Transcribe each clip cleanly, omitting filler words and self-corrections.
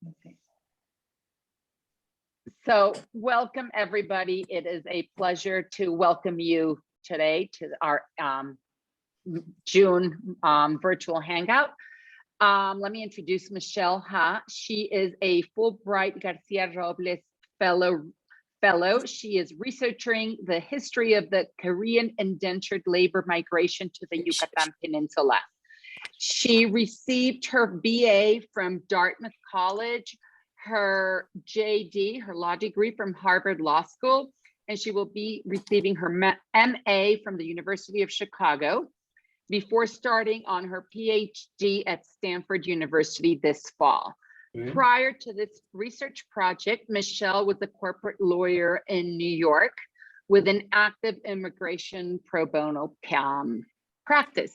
Okay. So welcome everybody. It is a pleasure to welcome you today to our June virtual hangout. Let me introduce Michelle Ha. She is a Fulbright Garcia-Robles Fellow. She is researching the history of the Korean indentured labor migration to the Yucatan Peninsula. She received her BA from Dartmouth College, her JD, her law degree from Harvard Law School, and she will be receiving her MA from the University of Chicago before starting on her PhD at Stanford University this fall. Prior to this research project, Michelle was a corporate lawyer in New York with an active immigration pro bono practice.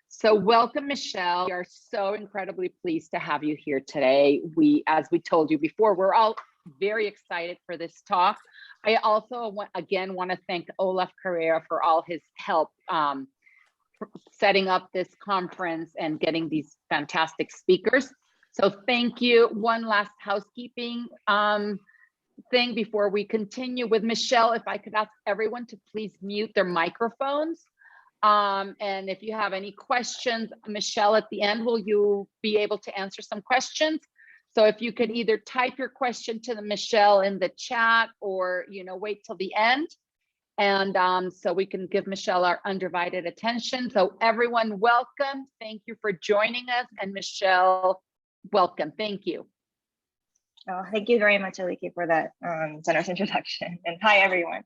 So welcome, Michelle. We are so incredibly pleased to have you here today. As we told you before, we're all very excited for this talk. I also want to thank Olaf Carrera for all his help setting up this conference and getting these fantastic speakers. So thank you. One last housekeeping thing before we continue with Michelle, if I could ask everyone to please mute their microphones. And if you have any questions, Michelle, at the end, will you be able to answer some questions? So if you could either type your question to Michelle in the chat or, wait till the end. And so we can give Michelle our undivided attention. So everyone, welcome. Thank you for joining us. And Michelle, welcome. Thank you. Oh, thank you very much, Aliki, for that generous introduction. And hi, everyone.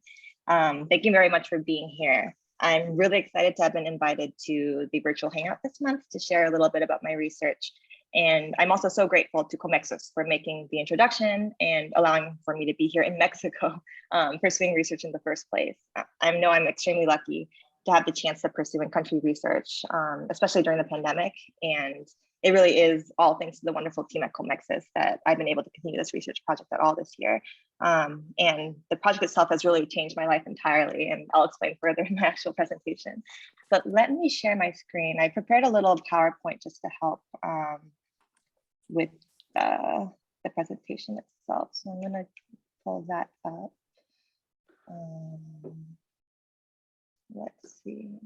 Thank you very much for being here. I'm really excited to have been invited to the virtual hangout this month to share a little bit about my research. And I'm also so grateful to Comexus for making the introduction and allowing for me to be here in Mexico, pursuing research in the first place. I know I'm extremely lucky to have the chance to pursue in-country research, especially during the pandemic. And it really is all thanks to the wonderful team at Comexus that I've been able to continue this research project at all this year. And the project itself has really changed my life entirely, and I'll explain further in my actual presentation. But let me share my screen. I prepared a little PowerPoint just to help with the presentation itself. So I'm gonna pull that up. Let's see.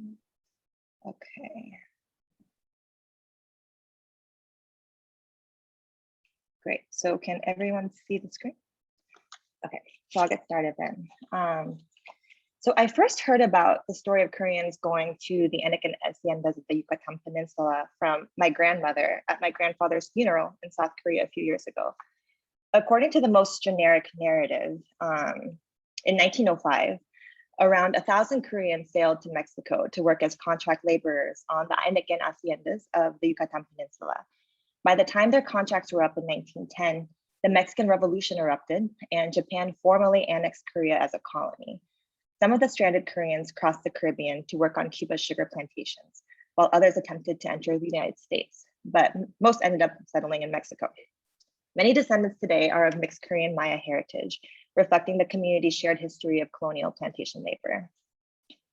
Okay. Great. So can everyone see the screen? Okay, so I'll get started then. So I first heard about the story of Koreans going to the Anakin haciendas of the Yucatan Peninsula from my grandmother at my grandfather's funeral in South Korea a few years ago. According to the most generic narrative, in 1905, around 1,000 Koreans sailed to Mexico to work as contract laborers on the Anakin haciendas of the Yucatan Peninsula. By the time their contracts were up in 1910, the Mexican Revolution erupted and Japan formally annexed Korea as a colony. Some of the stranded Koreans crossed the Caribbean to work on Cuba's sugar plantations, while others attempted to enter the United States, but most ended up settling in Mexico. Many descendants today are of mixed Korean Maya heritage, reflecting the community's shared history of colonial plantation labor.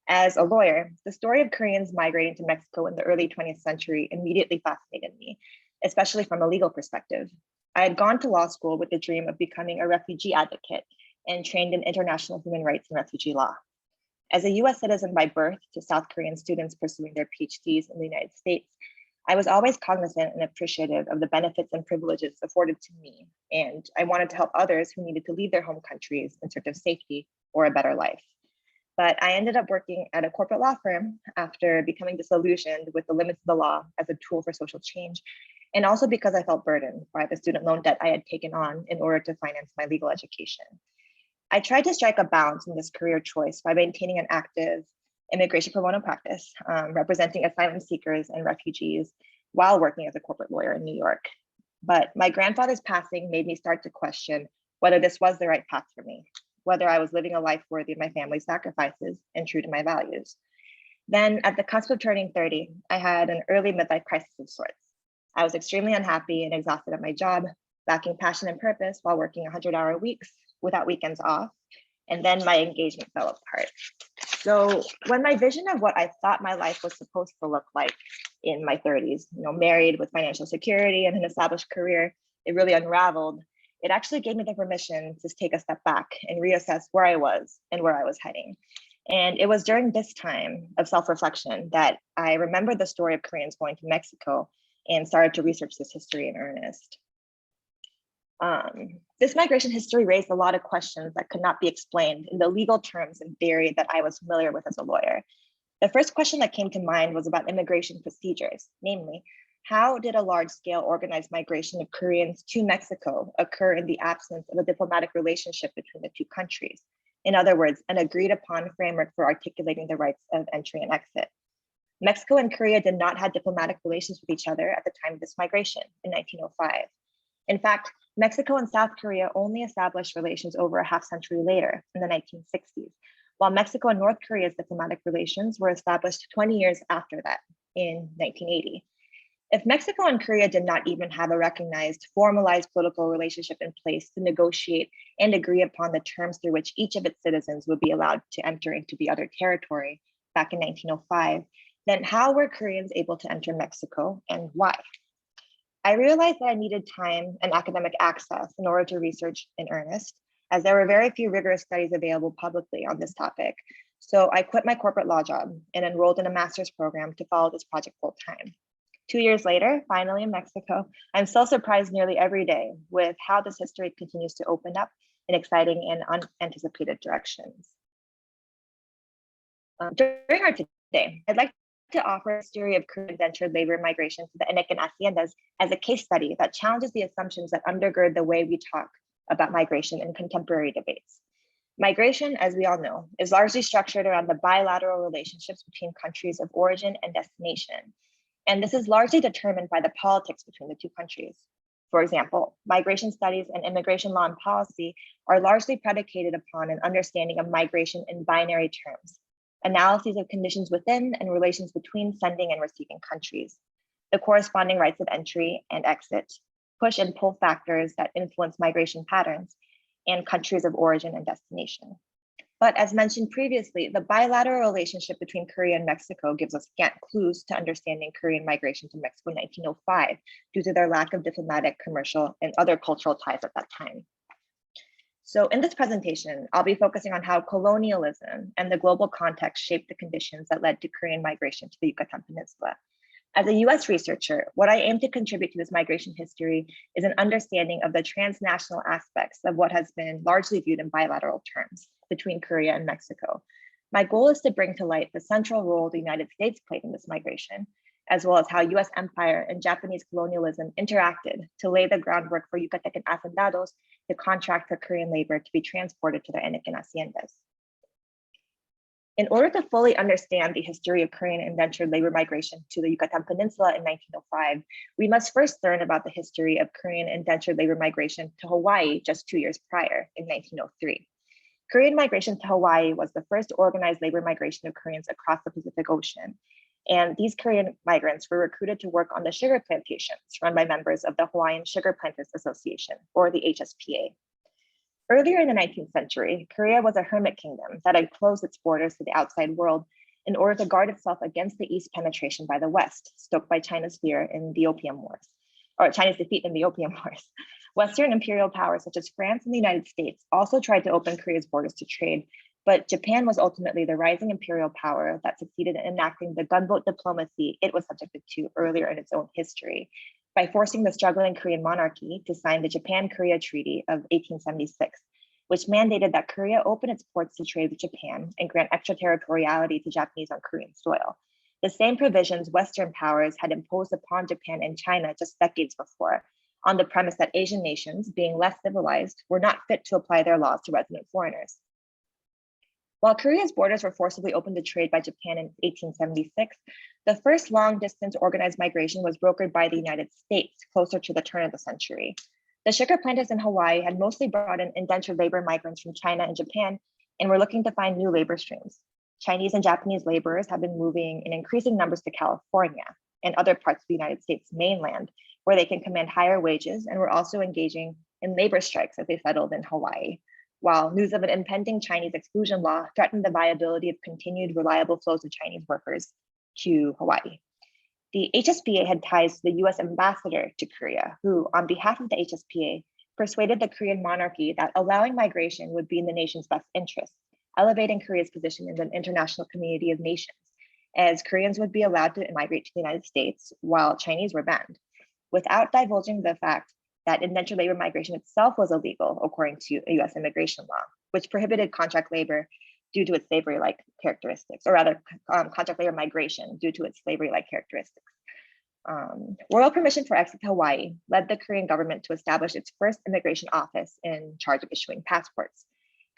As a lawyer, the story of Koreans migrating to Mexico in the early 20th century immediately fascinated me, especially from a legal perspective. I had gone to law school with the dream of becoming a refugee advocate and trained in international human rights and refugee law. As a US citizen by birth to South Korean students pursuing their PhDs in the United States, I was always cognizant and appreciative of the benefits and privileges afforded to me, and I wanted to help others who needed to leave their home countries in search of safety or a better life. But I ended up working at a corporate law firm after becoming disillusioned with the limits of the law as a tool for social change, and also because I felt burdened by the student loan debt I had taken on in order to finance my legal education. I tried to strike a balance in this career choice by maintaining an active immigration pro bono practice, representing asylum seekers and refugees while working as a corporate lawyer in New York. But my grandfather's passing made me start to question whether this was the right path for me, whether I was living a life worthy of my family's sacrifices and true to my values. Then at the cusp of turning 30, I had an early midlife crisis of sorts. I was extremely unhappy and exhausted at my job, lacking passion and purpose while working 100-hour weeks without weekends off. And then my engagement fell apart. So when my vision of what I thought my life was supposed to look like in my 30s, married with financial security and an established career, it really unraveled, it actually gave me the permission to take a step back and reassess where I was and where I was heading. And it was during this time of self-reflection that I remembered the story of Koreans going to Mexico and started to research this history in earnest. This migration history raised a lot of questions that could not be explained in the legal terms and theory that I was familiar with as a lawyer. The first question that came to mind was about immigration procedures, namely, how did a large-scale organized migration of Koreans to Mexico occur in the absence of a diplomatic relationship between the two countries? In other words, an agreed upon framework for articulating the rights of entry and exit. Mexico and Korea did not have diplomatic relations with each other at the time of this migration in 1905. In fact, Mexico and South Korea only established relations over a half century later in the 1960s, while Mexico and North Korea's diplomatic relations were established 20 years after that in 1980. If Mexico and Korea did not even have a recognized, formalized political relationship in place to negotiate and agree upon the terms through which each of its citizens would be allowed to enter into the other territory back in 1905, then how were Koreans able to enter Mexico and why? I realized that I needed time and academic access in order to research in earnest, as there were very few rigorous studies available publicly on this topic. So I quit my corporate law job and enrolled in a master's program to follow this project full time. 2 years later, finally in Mexico, I'm still surprised nearly every day with how this history continues to open up in exciting and unanticipated directions. During our today, I'd like to offer a history of Korean indentured labor migration to the Inican haciendas as a case study that challenges the assumptions that undergird the way we talk about migration in contemporary debates. Migration, as we all know, is largely structured around the bilateral relationships between countries of origin and destination. And this is largely determined by the politics between the two countries. For example, migration studies and immigration law and policy are largely predicated upon an understanding of migration in binary terms, analyses of conditions within and relations between sending and receiving countries, the corresponding rights of entry and exit, push and pull factors that influence migration patterns, and countries of origin and destination. But as mentioned previously, the bilateral relationship between Korea and Mexico gives us scant clues to understanding Korean migration to Mexico in 1905 due to their lack of diplomatic, commercial, and other cultural ties at that time. So in this presentation, I'll be focusing on how colonialism and the global context shaped the conditions that led to Korean migration to the Yucatan Peninsula. As a US researcher, what I aim to contribute to this migration history is an understanding of the transnational aspects of what has been largely viewed in bilateral terms between Korea and Mexico. My goal is to bring to light the central role the United States played in this migration, as well as how US empire and Japanese colonialism interacted to lay the groundwork for Yucatecan hacendados to contract for Korean labor to be transported to their Inican haciendas. In order to fully understand the history of Korean indentured labor migration to the Yucatan Peninsula in 1905, we must first learn about the history of Korean indentured labor migration to Hawaii just 2 years prior in 1903. Korean migration to Hawaii was the first organized labor migration of Koreans across the Pacific Ocean. And these Korean migrants were recruited to work on the sugar plantations run by members of the Hawaiian Sugar Planters Association, or the HSPA. Earlier in the 19th century, Korea was a hermit kingdom that had closed its borders to the outside world in order to guard itself against the East penetration by the West, stoked by China's fear in the Opium Wars, or China's defeat in the Opium Wars. Western imperial powers such as France and the United States also tried to open Korea's borders to trade, but Japan was ultimately the rising imperial power that succeeded in enacting the gunboat diplomacy it was subjected to earlier in its own history, by forcing the struggling Korean monarchy to sign the Japan-Korea Treaty of 1876, which mandated that Korea open its ports to trade with Japan and grant extraterritoriality to Japanese on Korean soil. The same provisions Western powers had imposed upon Japan and China just decades before, on the premise that Asian nations, being less civilized, were not fit to apply their laws to resident foreigners. While Korea's borders were forcibly opened to trade by Japan in 1876, the first long-distance organized migration was brokered by the United States closer to the turn of the century. The sugar planters in Hawaii had mostly brought in indentured labor migrants from China and Japan and were looking to find new labor streams. Chinese and Japanese laborers have been moving in increasing numbers to California and other parts of the United States mainland, where they can command higher wages, and were also engaging in labor strikes as they settled in Hawaii, while news of an impending Chinese exclusion law threatened the viability of continued reliable flows of Chinese workers to Hawaii. The HSPA had ties to the US ambassador to Korea, who, on behalf of the HSPA, persuaded the Korean monarchy that allowing migration would be in the nation's best interest, elevating Korea's position in the international community of nations, as Koreans would be allowed to migrate to the United States while Chinese were banned, without divulging the fact that indentured labor migration itself was illegal according to a US immigration law, which prohibited contract labor due to its slavery-like characteristics, or rather contract labor migration due to its slavery-like characteristics. Royal permission for exit to Hawaii led the Korean government to establish its first immigration office in charge of issuing passports.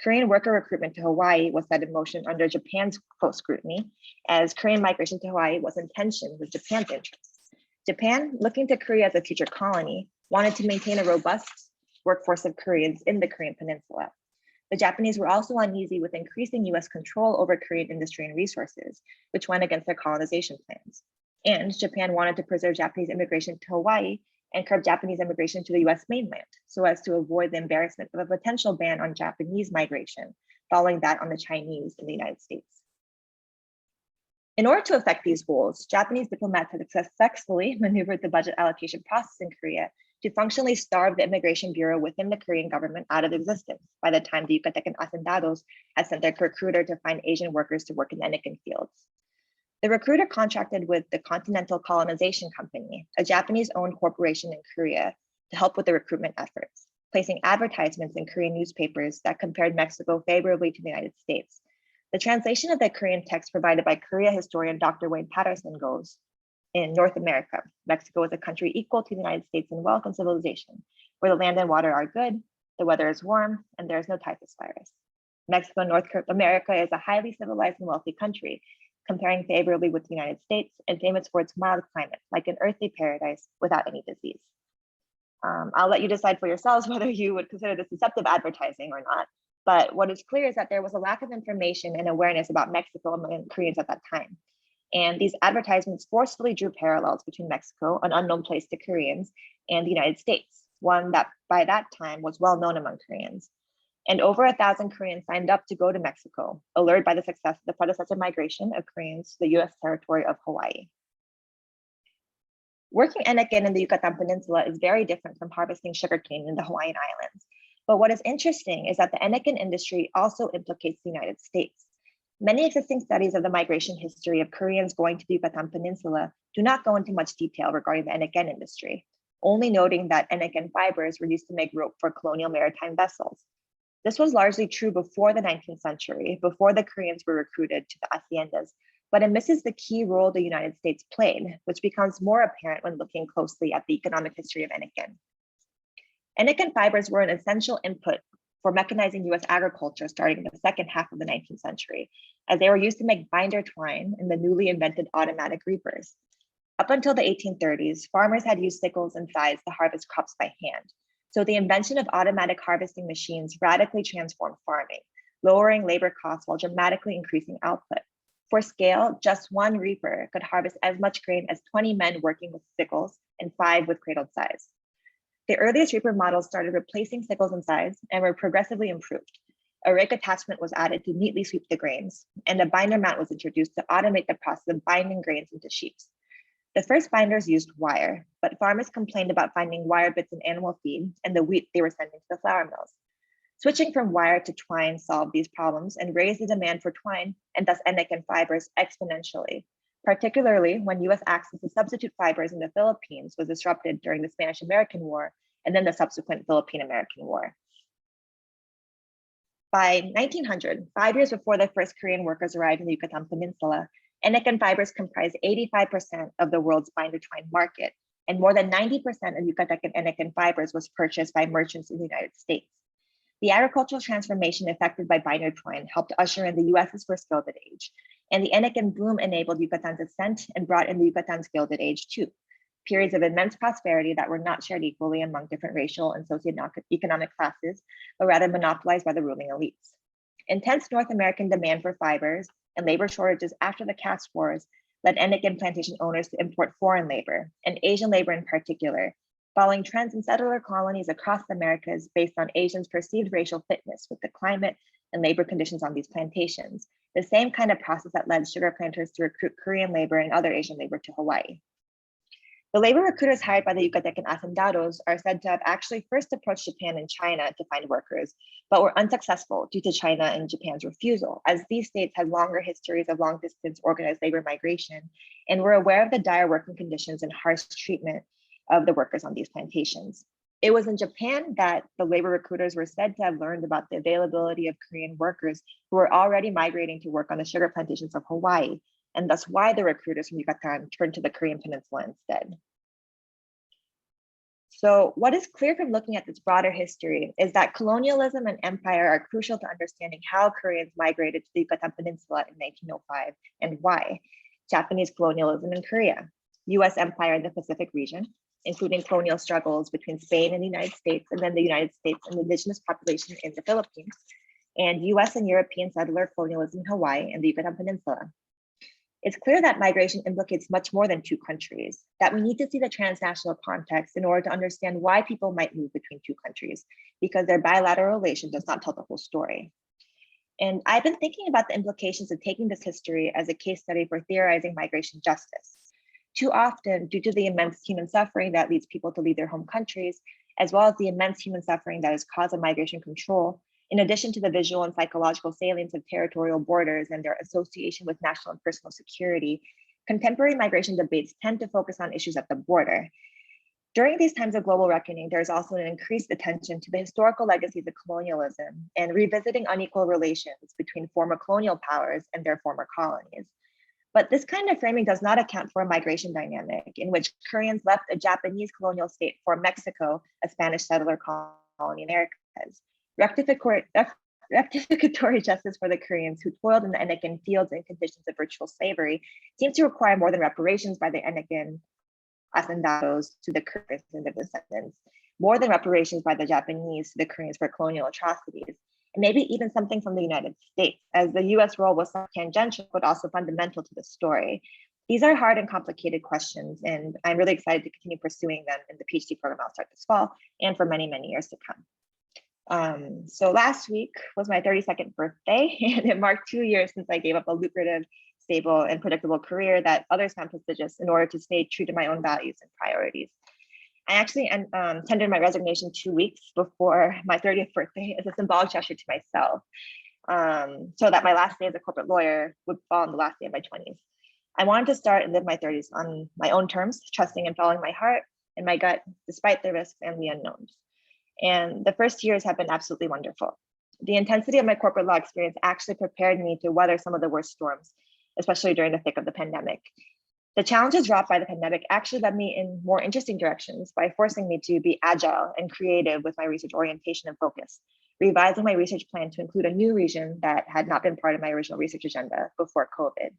Korean worker recruitment to Hawaii was set in motion under Japan's close scrutiny, as Korean migration to Hawaii was in tension with Japan's interests. Japan, looking to Korea as a future colony, wanted to maintain a robust workforce of Koreans in the Korean Peninsula. The Japanese were also uneasy with increasing US control over Korean industry and resources, which went against their colonization plans. And Japan wanted to preserve Japanese immigration to Hawaii and curb Japanese immigration to the US mainland, so as to avoid the embarrassment of a potential ban on Japanese migration, following that on the Chinese in the United States. In order to effect these goals, Japanese diplomats had successfully maneuvered the budget allocation process in Korea to functionally starve the immigration bureau within the Korean government out of existence by the time the Yucatecan hacendados had sent their recruiter to find Asian workers to work in the Anakin fields. The recruiter contracted with the Continental Colonization Company, a Japanese-owned corporation in Korea, to help with the recruitment efforts, placing advertisements in Korean newspapers that compared Mexico favorably to the United States. The translation of the Korean text provided by Korea historian Dr. Wayne Patterson goes, in North America, Mexico is a country equal to the United States in wealth and civilization, where the land and water are good, the weather is warm, and there is no typhus virus. Mexico and North America is a highly civilized and wealthy country, comparing favorably with the United States and famous for its mild climate, like an earthly paradise without any disease. I'll let you decide for yourselves whether you would consider this deceptive advertising or not. But what is clear is that there was a lack of information and awareness about Mexico among Koreans at that time. And these advertisements forcefully drew parallels between Mexico, an unknown place to Koreans, and the United States, one that by that time was well known among Koreans. And over 1,000 Koreans signed up to go to Mexico, allured by the success of the predecessor migration of Koreans to the US territory of Hawaii. Working anakin in the Yucatan Peninsula is very different from harvesting sugarcane in the Hawaiian Islands. But what is interesting is that the anakin industry also implicates the United States. Many existing studies of the migration history of Koreans going to the Yucatan Peninsula do not go into much detail regarding the anakin industry, only noting that anakin fibers were used to make rope for colonial maritime vessels. This was largely true before the 19th century, before the Koreans were recruited to the haciendas, but it misses the key role the United States played, which becomes more apparent when looking closely at the economic history of anakin. Anakin fibers were an essential input for mechanizing US agriculture starting in the second half of the 19th century, as they were used to make binder twine in the newly invented automatic reapers. Up until the 1830s, farmers had used sickles and scythes to harvest crops by hand. So the invention of automatic harvesting machines radically transformed farming, lowering labor costs while dramatically increasing output. For scale, just one reaper could harvest as much grain as 20 men working with sickles and 5 with cradled scythes. The earliest reaper models started replacing sickles and scythes and were progressively improved. A rake attachment was added to neatly sweep the grains, and a binder mount was introduced to automate the process of binding grains into sheaves. The first binders used wire, but farmers complained about finding wire bits in animal feed and the wheat they were sending to the flour mills. Switching from wire to twine solved these problems and raised the demand for twine and thus anakin fibers exponentially, particularly when US access to substitute fibers in the Philippines was disrupted during the Spanish-American War and then the subsequent Philippine-American War. By 1900, 5 years before the first Korean workers arrived in the Yucatan Peninsula, anakin fibers comprised 85% of the world's binder twine market, and more than 90% of Yucatecan anakin fibers was purchased by merchants in the United States. The agricultural transformation effected by binder twine helped usher in the US's first Gilded Age, and the anakin boom enabled Yucatan's ascent and brought in the Yucatan's Gilded Age too, periods of immense prosperity that were not shared equally among different racial and socioeconomic classes, but rather monopolized by the ruling elites. Intense North American demand for fibers and labor shortages after the caste wars led anakin plantation owners to import foreign labor, and Asian labor in particular, following trends in settler colonies across the Americas based on Asians' perceived racial fitness with the climate and labor conditions on these plantations, the same kind of process that led sugar planters to recruit Korean labor and other Asian labor to Hawaii. The labor recruiters hired by the Yucatecan hacendados are said to have actually first approached Japan and China to find workers, but were unsuccessful due to China and Japan's refusal, as these states had longer histories of long-distance organized labor migration and were aware of the dire working conditions and harsh treatment of the workers on these plantations. It was in Japan that the labor recruiters were said to have learned about the availability of Korean workers who were already migrating to work on the sugar plantations of Hawaii, and thus why the recruiters from Yucatan turned to the Korean Peninsula instead. So what is clear from looking at this broader history is that colonialism and empire are crucial to understanding how Koreans migrated to the Yucatan Peninsula in 1905 and why. Japanese colonialism in Korea, US empire in the Pacific region, including colonial struggles between Spain and the United States, and then the United States and the indigenous population in the Philippines, and US and European settler colonialism in Hawaii and the Yucatan Peninsula. It's clear that migration implicates much more than two countries, that we need to see the transnational context in order to understand why people might move between two countries, because their bilateral relation does not tell the whole story. And I've been thinking about the implications of taking this history as a case study for theorizing migration justice. Too often, due to the immense human suffering that leads people to leave their home countries, as well as the immense human suffering that is caused by migration control, in addition to the visual and psychological salience of territorial borders and their association with national and personal security, contemporary migration debates tend to focus on issues at the border. During these times of global reckoning, there is also an increased attention to the historical legacies of colonialism and revisiting unequal relations between former colonial powers and their former colonies. But this kind of framing does not account for a migration dynamic in which Koreans left a Japanese colonial state for Mexico, a Spanish settler colony in the Americas. Rectificatory justice for the Koreans who toiled in the Anakin fields in conditions of virtual slavery seems to require more than reparations by the Anakin hacendados to the Koreans and their descendants, more than reparations by the Japanese to the Koreans for colonial atrocities, and maybe even something from the United States, as the US role was tangential, but also fundamental to the story. These are hard and complicated questions, and I'm really excited to continue pursuing them in the PhD program I'll start this fall and for many, many years to come. So last week was my 32nd birthday, and it marked 2 years since I gave up a lucrative, stable, and predictable career that others found prestigious in order to stay true to my own values and priorities. I actually tendered my resignation 2 weeks before my 30th birthday as a symbolic gesture to myself, so that my last day as a corporate lawyer would fall on the last day of my 20s. I wanted to start and live my 30s on my own terms, trusting and following my heart and my gut, despite the risks and the unknowns. And the first years have been absolutely wonderful. The intensity of my corporate law experience actually prepared me to weather some of the worst storms, especially during the thick of the pandemic. The challenges brought by the pandemic actually led me in more interesting directions by forcing me to be agile and creative with my research orientation and focus, revising my research plan to include a new region that had not been part of my original research agenda before COVID.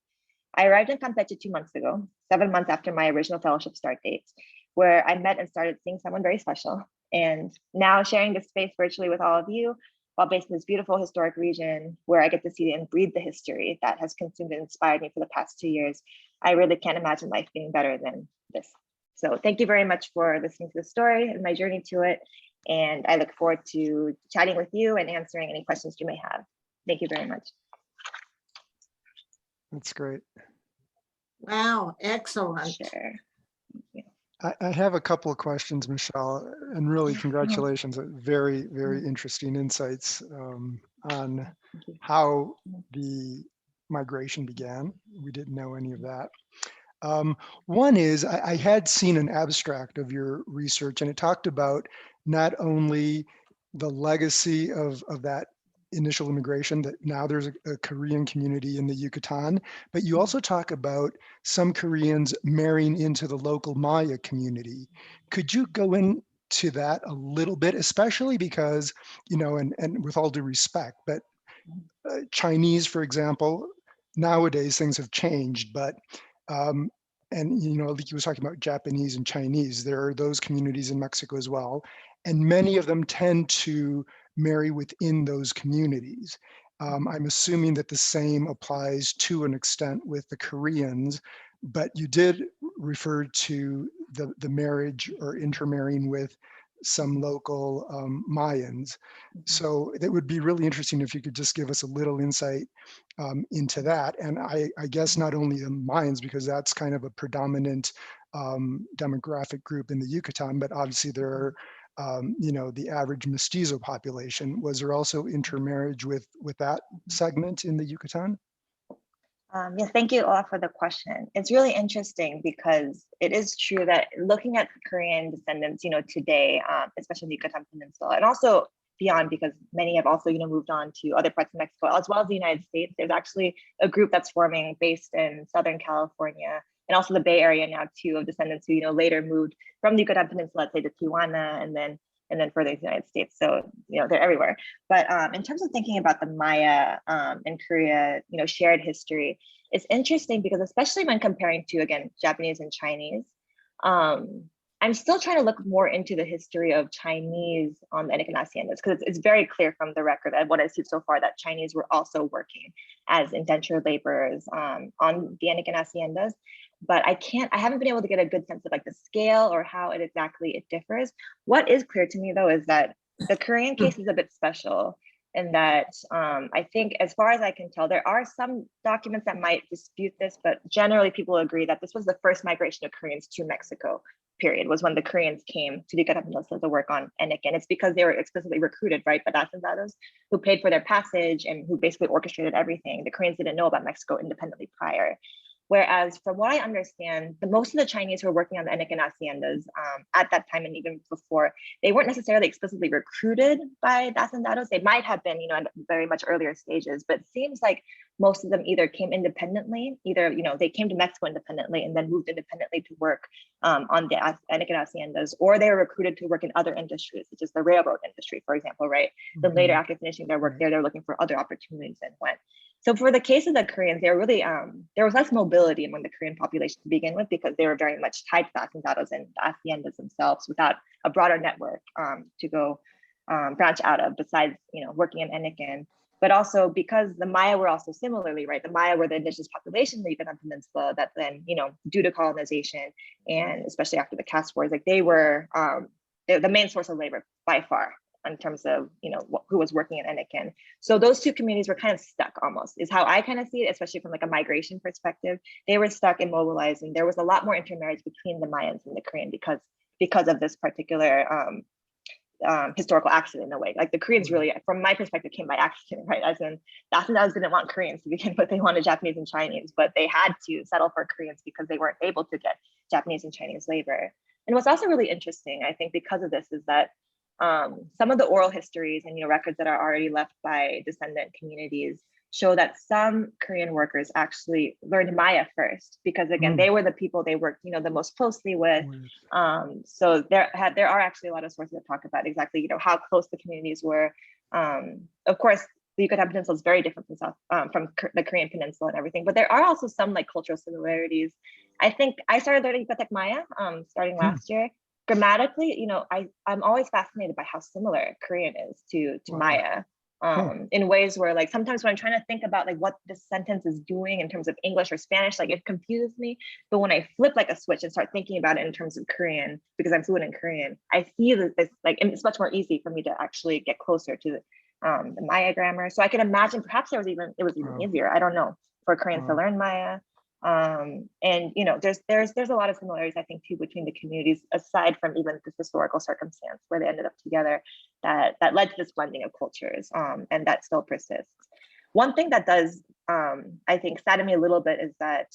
I arrived in Campeche 2 months ago, 7 months after my original fellowship start date, where I met and started seeing someone very special. And now sharing this space virtually with all of you, while based in this beautiful historic region where I get to see and breathe the history that has consumed and inspired me for the past 2 years, I really can't imagine life being better than this. So thank you very much for listening to the story and my journey to it. And I look forward to chatting with you and answering any questions you may have. Thank you very much. That's great. Wow, excellent. Sure. Thank you. I have a couple of questions, Michelle, and really congratulations. Very, very interesting insights on how the migration began. We didn't know any of that. One is I had seen an abstract of your research, and it talked about not only the legacy of that initial immigration, that now there's a Korean community in the Yucatan, but you also talk about some Koreans marrying into the local Maya community. Could you go into that a little bit, especially because, you know, and with all due respect, but Chinese, for example, nowadays things have changed, but and you know, like you was talking about Japanese and Chinese, there are those communities in Mexico as well, and many of them tend to marry within those communities. I'm assuming that the same applies to an extent with the Koreans, but you did refer to the marriage or intermarrying with some local Mayans. So it would be really interesting if you could just give us a little insight into that. And I guess not only the Mayans, because that's kind of a predominant demographic group in the Yucatan, but obviously there are, the average mestizo population. Was there also intermarriage with that segment in the Yucatan? Yes, thank you all for the question. It's really interesting because it is true that looking at Korean descendants, today, especially in the Yucatan Peninsula, and also beyond, because many have also, moved on to other parts of Mexico, as well as the United States. There's actually a group that's forming based in Southern California and also the Bay Area now too, of descendants who, later moved from the Yucatan Peninsula, say to Tijuana, and then further to the United States. So, they're everywhere. But in terms of thinking about the Maya and Korea, shared history, it's interesting because especially when comparing to, again, Japanese and Chinese, I'm still trying to look more into the history of Chinese on the Anakan haciendas, because it's very clear from the record and what I've seen so far that Chinese were also working as indentured laborers on the Anakan haciendas. But I haven't been able to get a good sense of like the scale or how it differs. What is clear to me though is that the Korean case is a bit special in that I think, as far as I can tell, there are some documents that might dispute this, but generally people agree that this was the first migration of Koreans to Mexico, period, was when the Koreans came to the Yucatan Peninsula to work on Anakan. It's because they were explicitly recruited, right, by Hacendados who paid for their passage and who basically orchestrated everything. The Koreans didn't know about Mexico independently prior. Whereas from what I understand, most of the Chinese who were working on the Anakan haciendas at that time and even before, they weren't necessarily explicitly recruited by the Hacendados. They might have been, at very much earlier stages, but it seems like most of them either came independently, they came to Mexico independently and then moved independently to work on the Anakan haciendas, or they were recruited to work in other industries, such as the railroad industry, for example, right? Then later, after finishing their work there, they're looking for other opportunities and went. So for the case of the Koreans, they were really, there was less mobility among the Korean population to begin with, because they were very much tied to the Hacendados and the haciendas themselves without a broader network to go branch out of, besides, working in Anakan. But also because the Maya were also similarly, right? The Maya were the indigenous population in the Yucatan Peninsula that then, due to colonization and especially after the caste wars, like they were the main source of labor by far, in terms of who was working in Anakan. So those two communities were kind of stuck, almost, is how I kind of see it, especially from like a migration perspective. They were stuck and mobilizing. There was a lot more intermarriage between the Mayans and the Korean because of this particular historical accident, in a way. Like the Koreans really, from my perspective, came by accident, right? As in, the Hacendados didn't want Koreans to begin with. They wanted Japanese and Chinese, but they had to settle for Koreans because they weren't able to get Japanese and Chinese labor. And what's also really interesting, I think, because of this, is that some of the oral histories and records that are already left by descendant communities show that some Korean workers actually learned Maya first, because again, they were the people they worked the most closely with. So there are actually a lot of sources that talk about exactly how close the communities were. Of course, the Yucatan Peninsula is very different from the Korean Peninsula and everything, but there are also some like cultural similarities. I think I started learning Yucatec Maya starting last year. Grammatically, I'm always fascinated by how similar Korean is to Maya in ways where, like, sometimes when I'm trying to think about like what this sentence is doing in terms of English or Spanish, like it confuses me. But when I flip like a switch and start thinking about it in terms of Korean, because I'm fluent in Korean, I see this like it's much more easy for me to actually get closer to the Maya grammar. So I can imagine perhaps it was even easier, I don't know, for Koreans to learn Maya. And there's a lot of similarities, I think, too, between the communities, aside from even this historical circumstance where they ended up together, that led to this blending of cultures, and that still persists. One thing that does, I think, sadden me a little bit is that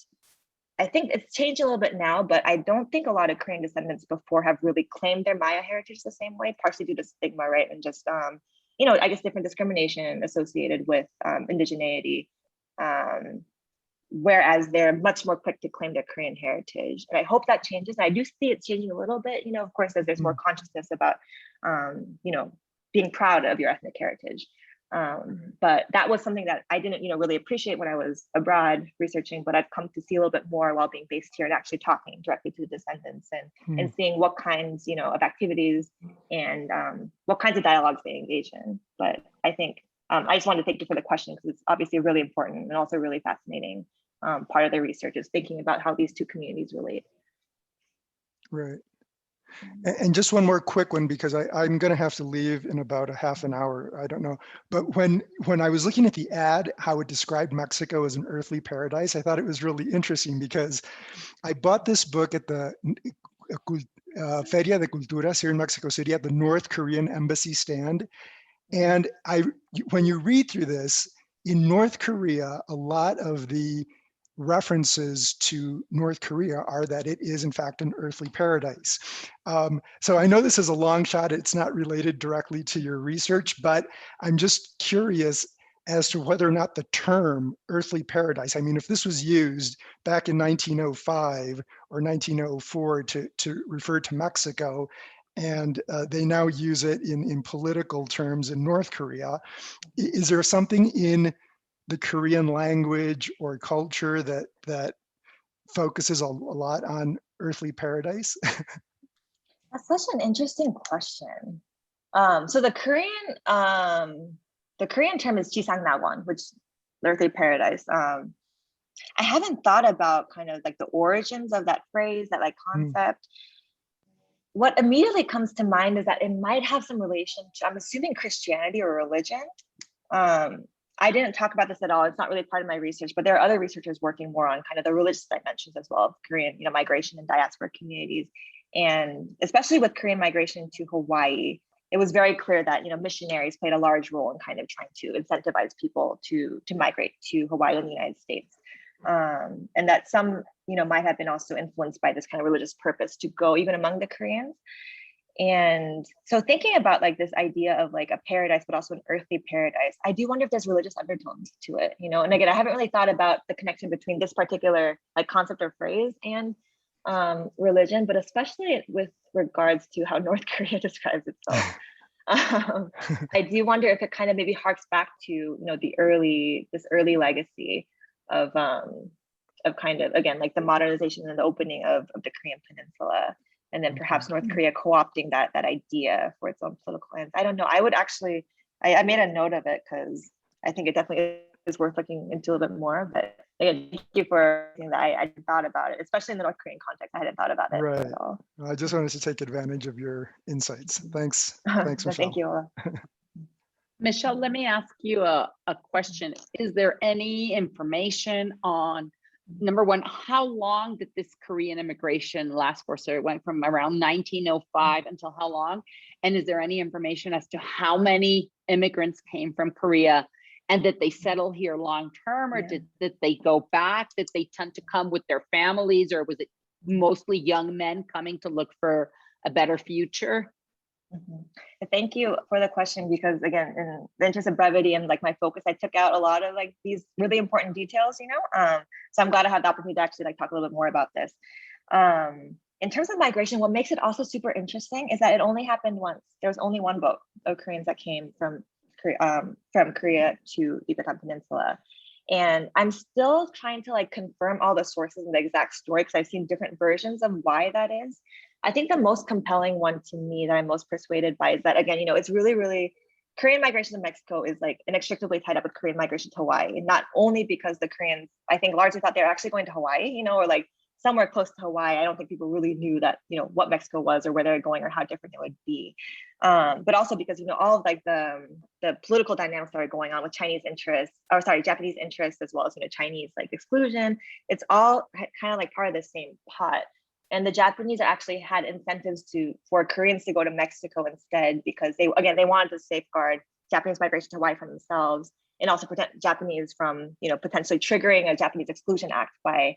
I think it's changed a little bit now, but I don't think a lot of Korean descendants before have really claimed their Maya heritage the same way, partially due to stigma, right? And just, I guess different discrimination associated with indigeneity. Whereas they're much more quick to claim their Korean heritage. And I hope that changes. And I do see it changing a little bit, of course, as there's more consciousness about, being proud of your ethnic heritage. But that was something that I didn't, really appreciate when I was abroad researching, but I've come to see a little bit more while being based here and actually talking directly to the descendants and seeing what kinds, of activities and what kinds of dialogues they engage in. But I think I just wanted to thank you for the question, because it's obviously really important and also really fascinating. Part of the research is thinking about how these two communities relate. Right. And just one more quick one, because I'm going to have to leave in about a half an hour. I don't know. But when I was looking at the ad, how it described Mexico as an earthly paradise, I thought it was really interesting because I bought this book at the Feria de Culturas here in Mexico City at the North Korean embassy stand. And when you read through this, in North Korea, a lot of the references to North Korea are that it is in fact an earthly paradise. So I know this is a long shot, it's not related directly to your research, but I'm just curious as to whether or not the term earthly paradise, I mean, if this was used back in 1905 or 1904 to refer to Mexico, and they now use it in political terms in North Korea, is there something in the Korean language or culture that focuses a lot on earthly paradise? That's such an interesting question. So the Korean term is Jisangnagwon, which earthly paradise. I haven't thought about kind of like the origins of that phrase, that like concept. What immediately comes to mind is that it might have some relation to, I'm assuming, Christianity or religion. I didn't talk about this at all. It's not really part of my research, but there are other researchers working more on kind of the religious dimensions as well of Korean, migration and diaspora communities. And especially with Korean migration to Hawaii, it was very clear that, missionaries played a large role in kind of trying to incentivize people to migrate to Hawaii and the United States. And that some, might have been also influenced by this kind of religious purpose to go even among the Koreans. And so thinking about like this idea of like a paradise, but also an earthly paradise, I do wonder if there's religious undertones to it, and again, I haven't really thought about the connection between this particular like concept or phrase and religion, but especially with regards to how North Korea describes itself. I do wonder if it kind of maybe harks back to, this early legacy of kind of, again, like the modernization and the opening of the Korean Peninsula. And then perhaps North Korea co-opting that idea for its own political ends. I don't know. I would actually, I made a note of it because I think it definitely is worth looking into a little bit more. But again, thank you for saying that. I thought about it, especially in the North Korean context. I hadn't thought about it Right. at all. I just wanted to take advantage of your insights. Thanks. Thanks, Michelle. Thank you. Michelle, let me ask you a question. Is there any information on, number one, how long did this Korean immigration last for? So it went from around 1905 until how long? And is there any information as to how many immigrants came from Korea and did they settle here long term, or did they go back? Did they tend to come with their families, or was it mostly young men coming to look for a better future? Thank you for the question, because again, in the interest of brevity and like my focus, I took out a lot of like these really important details, so I'm glad I had the opportunity to actually like talk a little bit more about this. In terms of migration, what makes it also super interesting is that it only happened once. There was only one boat of Koreans that came from Korea to the Yucatan Peninsula. And I'm still trying to like confirm all the sources and the exact story, because I've seen different versions of why that is. I think the most compelling one to me that I'm most persuaded by is that, again, it's really, really, Korean migration to Mexico is like inextricably tied up with Korean migration to Hawaii. Not only because the Koreans, I think, largely thought they were actually going to Hawaii, or like somewhere close to Hawaii. I don't think people really knew that, what Mexico was or where they were going or how different it would be. But also because, all of like the political dynamics that are going on with Japanese interests, as well as, Chinese like exclusion, it's all kind of like part of the same pot. And the Japanese actually had incentives for Koreans to go to Mexico instead, because they wanted to safeguard Japanese migration to Hawaii from themselves, and also protect Japanese from, potentially triggering a Japanese exclusion act by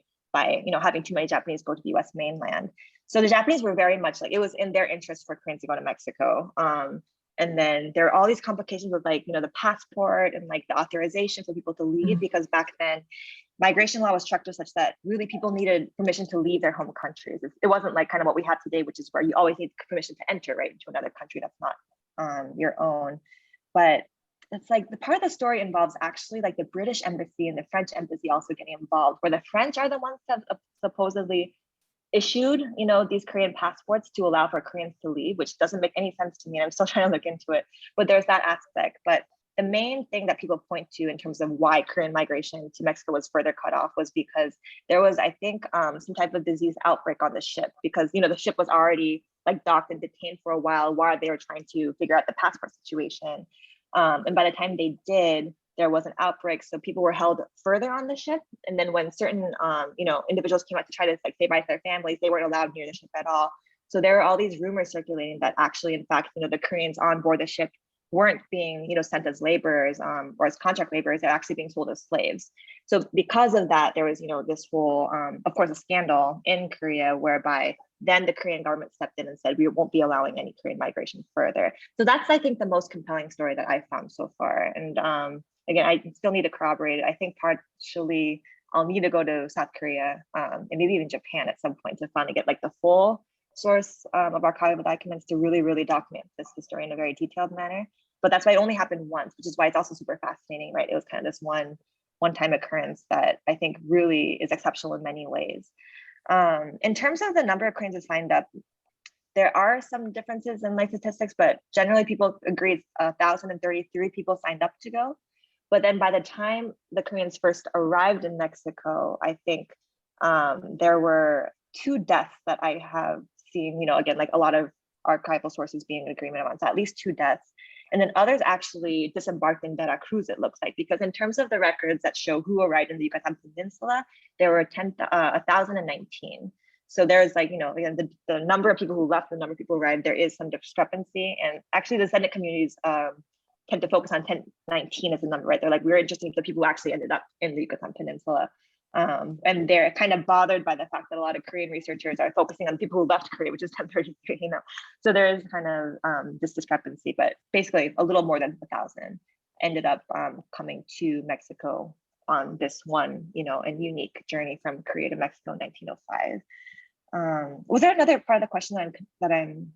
having too many Japanese go to the US mainland. So the Japanese were very much like, it was in their interest for Koreans to go to Mexico. And then there are all these complications with like, the passport and like the authorization for people to leave, because back then migration law was structured such that really people needed permission to leave their home countries. It wasn't like kind of what we have today, which is where you always need permission to enter right into another country that's not your own. But it's like the part of the story involves actually like the British embassy and the French embassy also getting involved, where the French are the ones that supposedly issued, these Korean passports to allow for Koreans to leave, which doesn't make any sense to me. I'm still trying to look into it, but there's that aspect. But the main thing that people point to in terms of why Korean migration to Mexico was further cut off was because there was, I think, some type of disease outbreak on the ship, because, the ship was already like docked and detained for a while they were trying to figure out the passport situation. And by the time they did, there was an outbreak, so people were held further on the ship. And then when certain individuals came out to try to like say bye to their families, they weren't allowed near the ship at all. So there were all these rumors circulating that actually, in fact, the Koreans on board the ship weren't being sent as laborers or as contract laborers. They're actually being sold as slaves. So because of that, there was this whole of course a scandal in Korea, whereby then the Korean government stepped in and said we won't be allowing any Korean migration further. So that's, I think, the most compelling story that I've found so far. And again, I still need to corroborate it. I think partially I'll need to go to South Korea and maybe even Japan at some point to finally get like the full source of archival documents to really document this history in a very detailed manner. But that's why it only happened once, which is why it's also super fascinating, right? It was kind of this one-time occurrence that I think really is exceptional in many ways. In terms of the number of Koreans who signed up, there are some differences in like statistics, but generally people agree it's 1,033 people signed up to go. But then by the time the Koreans first arrived in Mexico, I think there were 2 deaths that I have seen, again, like a lot of archival sources being in agreement on, so at least 2 deaths. And then others actually disembarked in Veracruz, it looks like, because in terms of the records that show who arrived in the Yucatan Peninsula, there were 1,019. So there's like, again, the number of people who left, the number of people who arrived, there is some discrepancy. And actually the Senate communities tend to focus on 1019 as a number, right? They're like, we're interested in the people who actually ended up in the Yucatan Peninsula. And they're kind of bothered by the fact that a lot of Korean researchers are focusing on people who left Korea, which is 1033, So there is kind of this discrepancy, but basically a little more than 1,000 ended up coming to Mexico on this one, and unique journey from Korea to Mexico in 1905. Was there another part of the question that I'm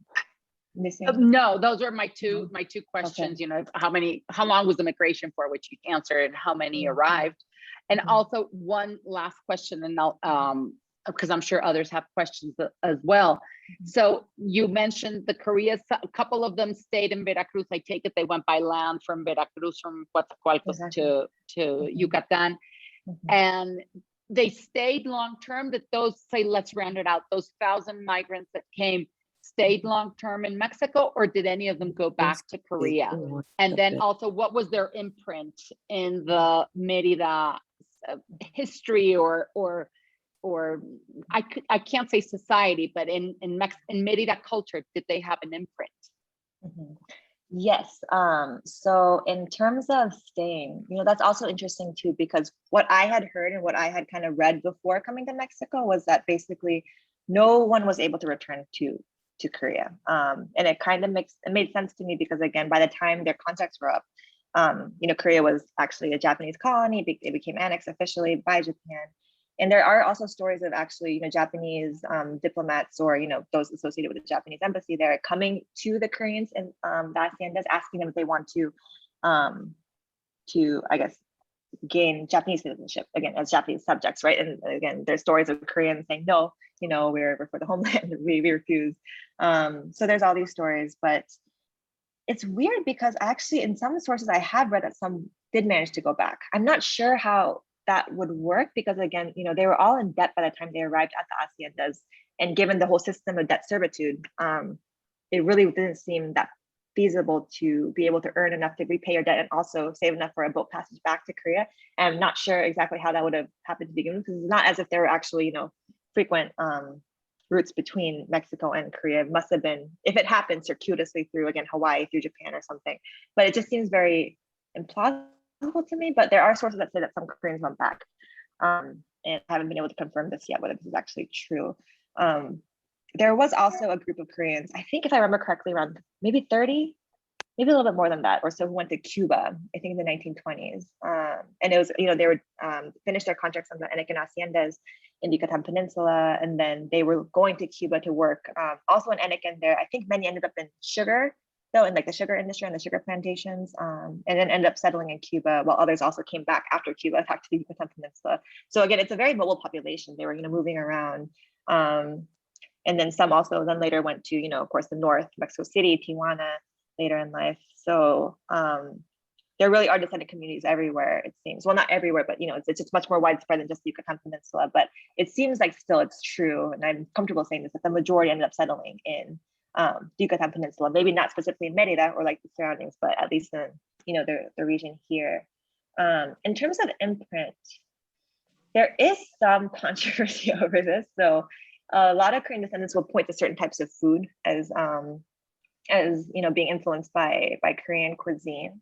missing? No, those are my two questions. Okay. How long was the migration for, which you answered, and how many arrived? And also one last question, and I'll because I'm sure others have questions as well. So you mentioned the Koreas, a couple of them stayed in Veracruz. I take it they went by land from Veracruz, from Coatzacoalcos to Yucatan. And they stayed long term. That those, say, let's round it out, those 1,000 migrants that came stayed long term in Mexico, or did any of them go back to Korea? And then also, what was their imprint in the Merida history, or I can't say society, but in Merida culture, did they have an imprint? Yes. So in terms of staying, that's also interesting too, because what I had heard and what I had kind of read before coming to Mexico was that basically no one was able to return to Korea. And it kind of made sense to me because, again, by the time their contracts were up, Korea was actually a Japanese colony. It became annexed officially by Japan. And there are also stories of actually, Japanese diplomats or, those associated with the Japanese embassy there coming to the Koreans and the haciendas, asking them if they want to, I guess, gain Japanese citizenship, again, as Japanese subjects, right? And again, there's stories of Koreans saying, no, we're for the homeland, we refuse. So there's all these stories, but it's weird because actually in some sources I have read that some did manage to go back. I'm not sure how that would work because, again, they were all in debt by the time they arrived at the haciendas. And given the whole system of debt servitude, it really didn't seem that feasible to be able to earn enough to repay your debt and also save enough for a boat passage back to Korea. And I'm not sure exactly how that would have happened to begin with, because it's not as if there were actually, frequent routes between Mexico and Korea. It must have been, if it happened, circuitously through, again, Hawaii, through Japan or something. But it just seems very implausible to me. But there are sources that say that some Koreans went back, and I haven't been able to confirm this yet, whether this is actually true. There was also a group of Koreans, I think if I remember correctly, around maybe 30, maybe a little bit more than that, or so, who went to Cuba, I think in the 1920s. And it was, they would finish their contracts on the Anakin haciendas in the Yucatan Peninsula, and then they were going to Cuba to work. Also in Anakin there, I think many ended up in sugar, though, in like the sugar industry and the sugar plantations, and then ended up settling in Cuba, while others also came back after Cuba, back to the Yucatan Peninsula. So again, it's a very mobile population. They were, moving around. And then some also then later went to, of course, the north, Mexico City, Tijuana, later in life. So there really are descendant communities everywhere, it seems. Well, not everywhere, but it's just much more widespread than just the Yucatan Peninsula. But it seems like still it's true, and I'm comfortable saying this, that the majority ended up settling in the Yucatan Peninsula, maybe not specifically in Merida or like the surroundings, but at least in, the region here. In terms of imprint, there is some controversy over this. So a lot of Korean descendants will point to certain types of food as being influenced by Korean cuisine.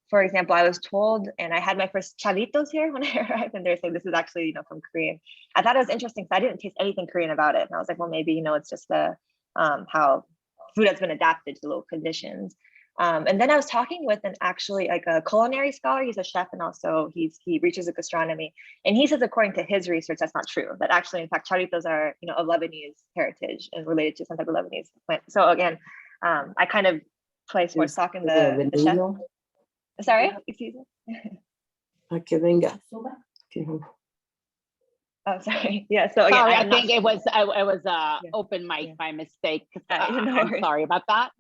For example, I was told, and I had my first chavitos here when I arrived, and they're saying this is actually, from Korean. I thought it was interesting because I didn't taste anything Korean about it. And I was like, well, maybe, it's just the how food has been adapted to local conditions. And then I was talking with actually like a culinary scholar. He's a chef, and also he reaches in gastronomy. And he says, according to his research, that's not true. That actually, in fact, charitos are, of Lebanese heritage and related to some type of Lebanese plant. So again, I kind of place more stock in the chef. Sorry, excuse me. Que venga. Oh, sorry. Yeah. So again, Sorry, I think it was open mic Yeah. by mistake. No I'm worries. sorry about that.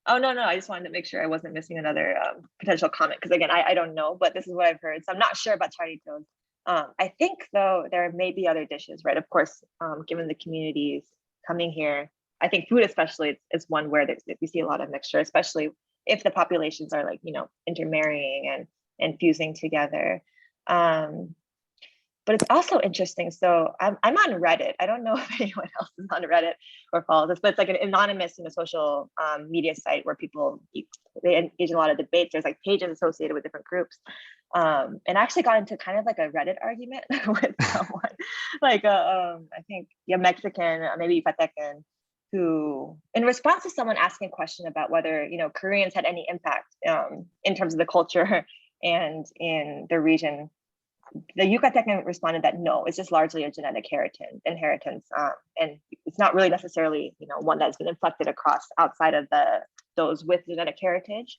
Oh, no. I just wanted to make sure I wasn't missing another potential comment, because again, I don't know, but this is what I've heard. So I'm not sure about charitos. I think though there may be other dishes, right? Of course, given the communities coming here, I think food especially is one where we see a lot of mixture, especially if the populations are like, intermarrying and fusing together. But it's also interesting. So I'm on Reddit. I don't know if anyone else is on Reddit or follows this, but it's like an anonymous, social media site where people, they engage in a lot of debates. There's like pages associated with different groups. And I actually got into kind of like a Reddit argument with someone, like I think Mexican, maybe Yucatecan, who, in response to someone asking a question about whether Koreans had any impact in terms of the culture and in the region, the Yucatecan responded that no, it's just largely a genetic inheritance, and it's not really necessarily one that's been inflected across outside of those with genetic heritage.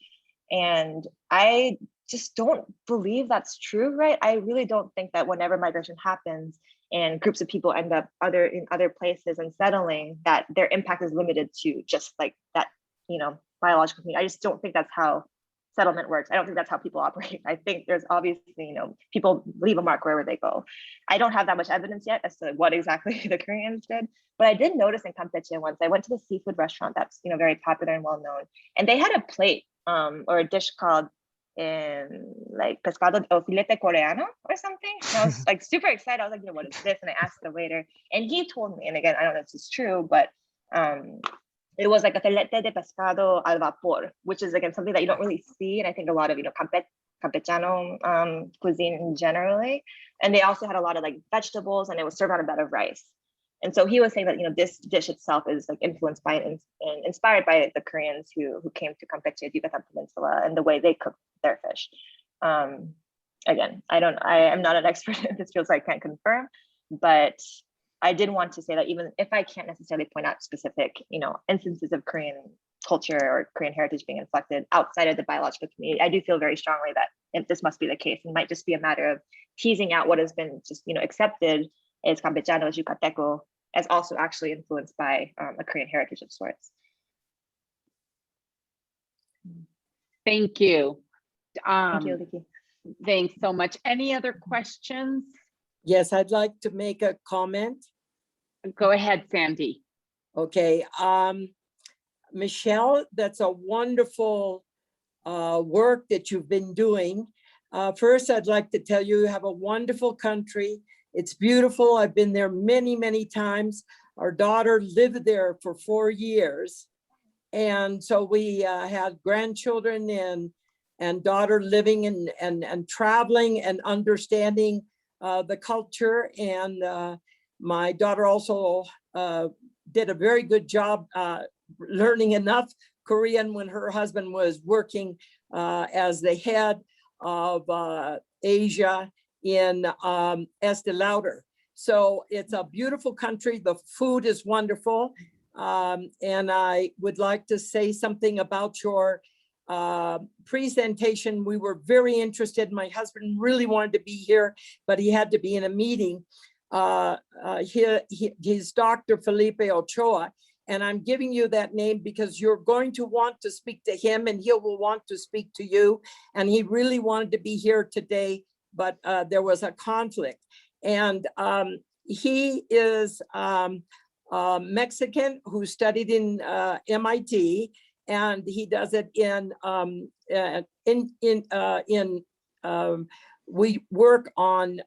And I just don't believe that's true, right? I really don't think that whenever migration happens and groups of people end up in other places and settling, that their impact is limited to just like that, biological community. I just don't think that's how settlement works. I don't think that's how people operate. I think there's obviously, people leave a mark wherever they go. I don't have that much evidence yet as to what exactly the Koreans did, but I did notice in Campeche once, I went to the seafood restaurant that's, very popular and well known, and they had a plate or a dish called like pescado o filete coreano or something. And I was like super excited. I was like, what is this? And I asked the waiter, and he told me, and again, I don't know if this is true, but it was like a filete de pescado al vapor, which is again something that you don't really see, and I think a lot of Campechano cuisine generally. And they also had a lot of like vegetables, and it was served on a bed of rice. And so he was saying that this dish itself is like influenced by and inspired by the Koreans who came to Campeche, Yucatan Peninsula, and the way they cook their fish. Again, I am not an expert in this field, so I can't confirm, but I did want to say that even if I can't necessarily point out specific, instances of Korean culture or Korean heritage being inflected outside of the biological community, I do feel very strongly that if this must be the case, it might just be a matter of teasing out what has been just, accepted as Campechano, as Yucateco, as also actually influenced by a Korean heritage of sorts. Thank you. Thank you, Vicky. Thanks so much. Any other questions? Yes, I'd like to make a comment. Go ahead, Sandy. Okay. Michelle, that's a wonderful work that you've been doing. First, I'd like to tell you, you have a wonderful country. It's beautiful. I've been there many, many times. Our daughter lived there for 4 years. And so we had grandchildren and daughter living and traveling and understanding the culture. And my daughter also did a very good job learning enough Korean when her husband was working as the head of Asia in Estee Lauder. So it's a beautiful country. The food is wonderful. And I would like to say something about your presentation. We were very interested. My husband really wanted to be here, but he had to be in a meeting. He's Dr. Felipe Ochoa, and I'm giving you that name because you're going to want to speak to him and he will want to speak to you. And he really wanted to be here today, but there was a conflict. And he is Mexican who studied in MIT, and he does it we work on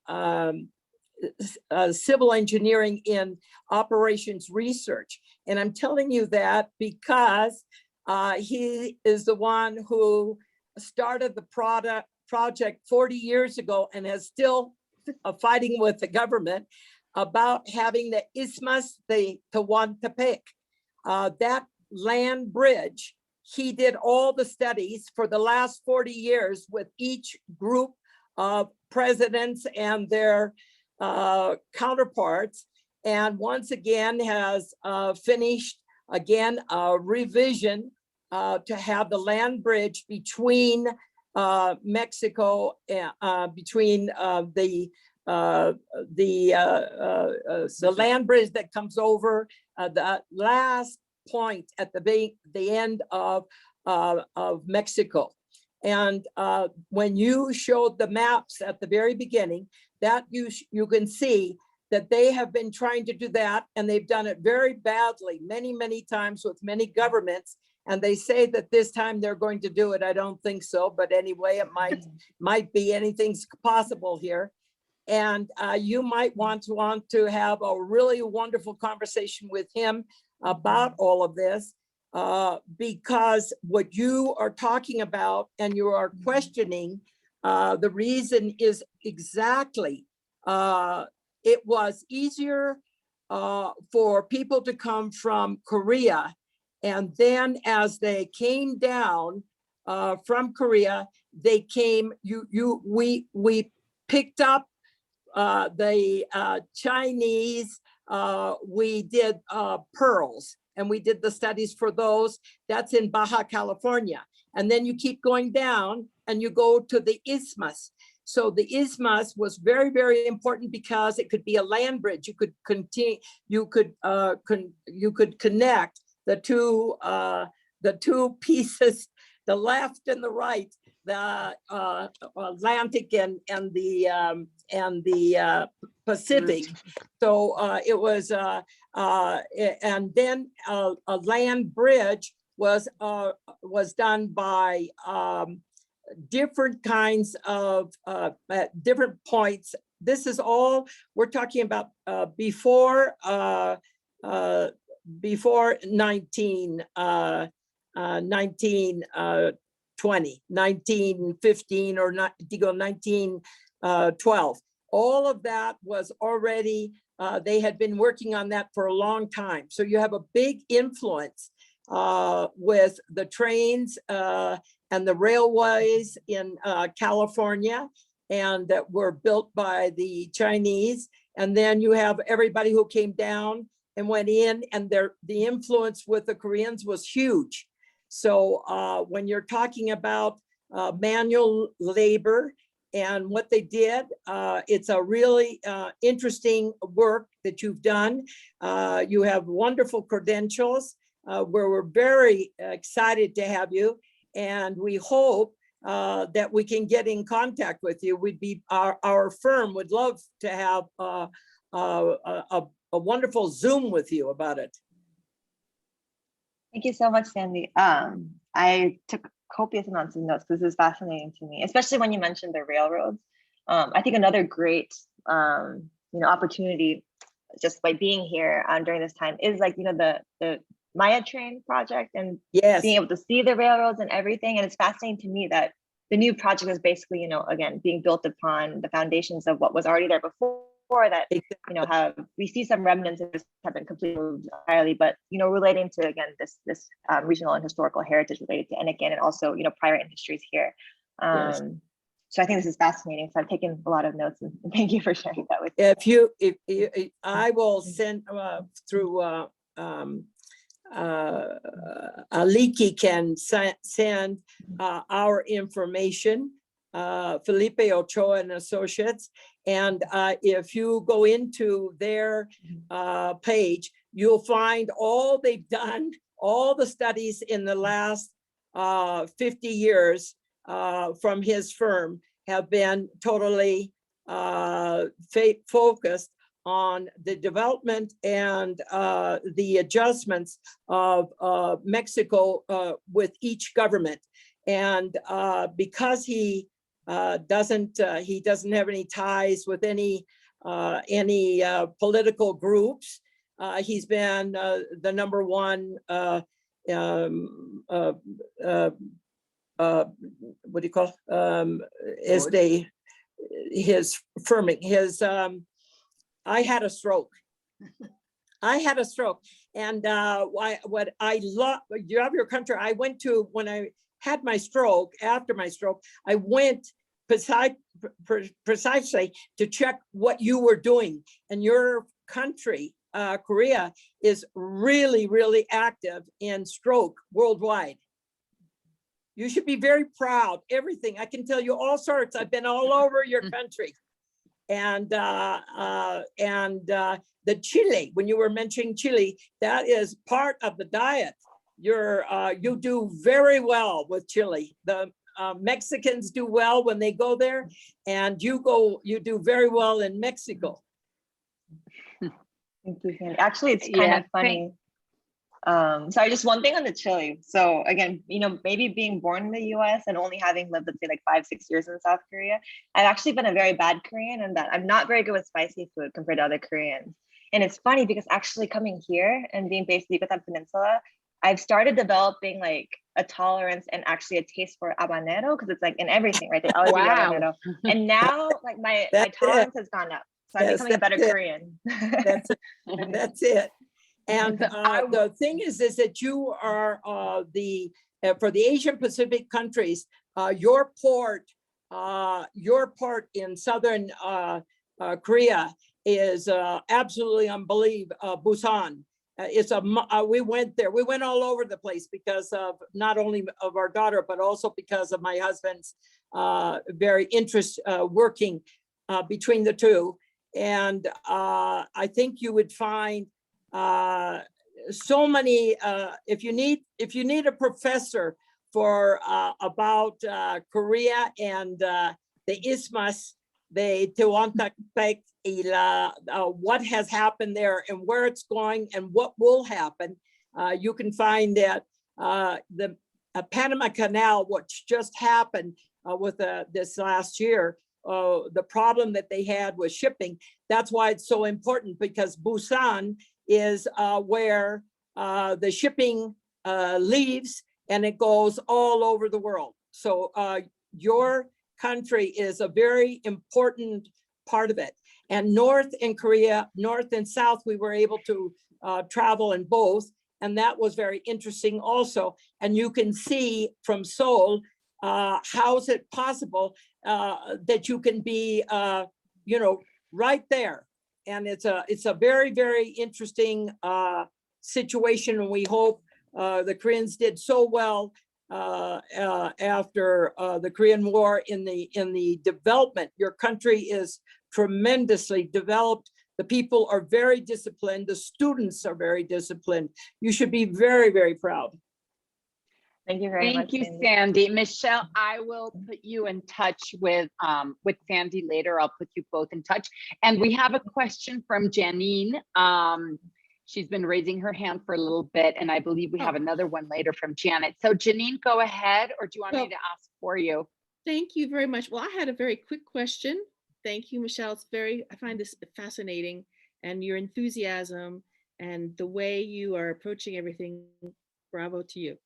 civil engineering in operations research. And I'm telling you that because he is the one who started the project 40 years ago and is still fighting with the government about having the Isthmus, the Tehuantepec. That land bridge, he did all the studies for the last 40 years with each group of presidents and their counterparts, and once again has finished again a revision to have the land bridge between Mexico and between the land bridge that comes over the last point at the end of Mexico. And when you showed the maps at the very beginning, that you can see that they have been trying to do that, and they've done it very badly many times with many governments. And they say that this time they're going to do it. I don't think so, but anyway, it might be, anything's possible here. And you might want to have a really wonderful conversation with him about all of this, because what you are talking about and you are questioning, the reason is exactly, it was easier for people to come from Korea, and then as they came down from Korea, they came, we picked up the Chinese, we did pearls, and we did the studies for those. That's in Baja California. And then you keep going down and you go to the Isthmus. So the Isthmus was very important because it could be a land bridge. You could continue, you could connect the two pieces, the left and the right, the Atlantic and the Pacific. So it was, and then a land bridge was done by different kinds of at different points. This is all we're talking about before 1920, 1915, or not, 1912. All of that was already, they had been working on that for a long time. So you have a big influence with the trains and the railways in California, and that were built by the Chinese. And then you have everybody who came down and went in, and the influence with the Koreans was huge. So when you're talking about manual labor and what they did, it's a really interesting work that you've done. You have wonderful credentials. We're very excited to have you, and we hope that we can get in contact with you. Our firm would love to have a wonderful Zoom with you about it. Thank you so much, Sandy. I took copious amounts of notes. This is fascinating to me, especially when you mentioned the railroads. I think another great opportunity just by being here during this time is like, the Maya train project, and yes, being able to see the railroads and everything. And it's fascinating to me that the new project is basically, again, being built upon the foundations of what was already there before, that, we see some remnants that have been completely moved entirely, but, relating to, again, this regional and historical heritage related to Anakin, and also, prior industries here. yes. So I think this is fascinating. So I've taken a lot of notes, and thank you for sharing that with me. If I will send through Aliki can send our information, Felipe Ochoa and Associates, and if you go into their page, you'll find all they've done, all the studies in the last 50 years from his firm have been totally focused on the development and the adjustments of Mexico with each government. And because he doesn't have any ties with any political groups, he's been the number one what do you call his firming his I had a stroke. And what I love, you have your country. I went to, when I had my stroke, after my stroke, I went precisely to check what you were doing. And your country, Korea, is really, really active in stroke worldwide. You should be very proud. Everything. I can tell you all sorts. I've been all over your country. And the chili, when you were mentioning chili, that is part of the diet. You do very well with chili. The Mexicans do well when they go there, and you do very well in Mexico. Thank you, Sandy. Actually, it's kind of funny. Sorry, just one thing on the chili. So again, maybe being born in the US and only having lived, let's say, like 5-6 years in South Korea, I've actually been a very bad Korean, and that I'm not very good with spicy food compared to other Koreans. And it's funny because actually coming here and being based in the Yucatan Peninsula, I've started developing like a tolerance and actually a taste for habanero, because it's like in everything, right? They always use habanero. And now like my tolerance has gone up. So I'm becoming a better Korean. That's it. And the thing is that you are for the Asian Pacific countries, your port in southern Korea is absolutely unbelievable. Busan. We went there. We went all over the place because of not only of our daughter, but also because of my husband's very interest working between the two. And I think you would find so many. If you need a professor for about Korea and the Isthmus, what has happened there and where it's going and what will happen, you can find that the Panama Canal, which just happened with this last year, the problem that they had with shipping. That's why it's so important, because Busan is where the shipping leaves, and it goes all over the world. So your country is a very important part of it. And north in Korea, north and south, we were able to travel in both. And that was very interesting also. And you can see from Seoul, how is it possible that you can be, right there. And it's a very, very interesting situation. And we hope the Koreans did so well after the Korean War in the development. Your country is tremendously developed. The people are very disciplined. The students are very disciplined. You should be very, very proud. Thank you very much. Thank you, Sandy. Michelle, I will put you in touch with Sandy later. I'll put you both in touch. And we have a question from Janine. She's been raising her hand for a little bit, and I believe we have another one later from Janet. So Janine, go ahead, or do you want me to ask for you? Thank you very much. Well, I had a very quick question. Thank you, Michelle. I find this fascinating, and your enthusiasm and the way you are approaching everything. Bravo to you.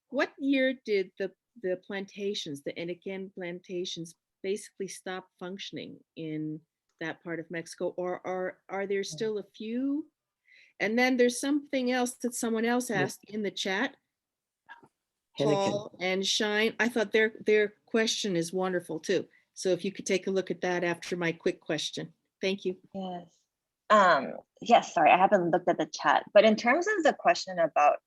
What year did the plantations, the Enican plantations, basically stop functioning in that part of Mexico, or are there still a few? And then there's something else that someone else asked in the chat. Paul and Shine, I thought their question is wonderful too. So if you could take a look at that after my quick question. Thank you. Yes. Yes, sorry, I haven't looked at the chat, but in terms of the question about,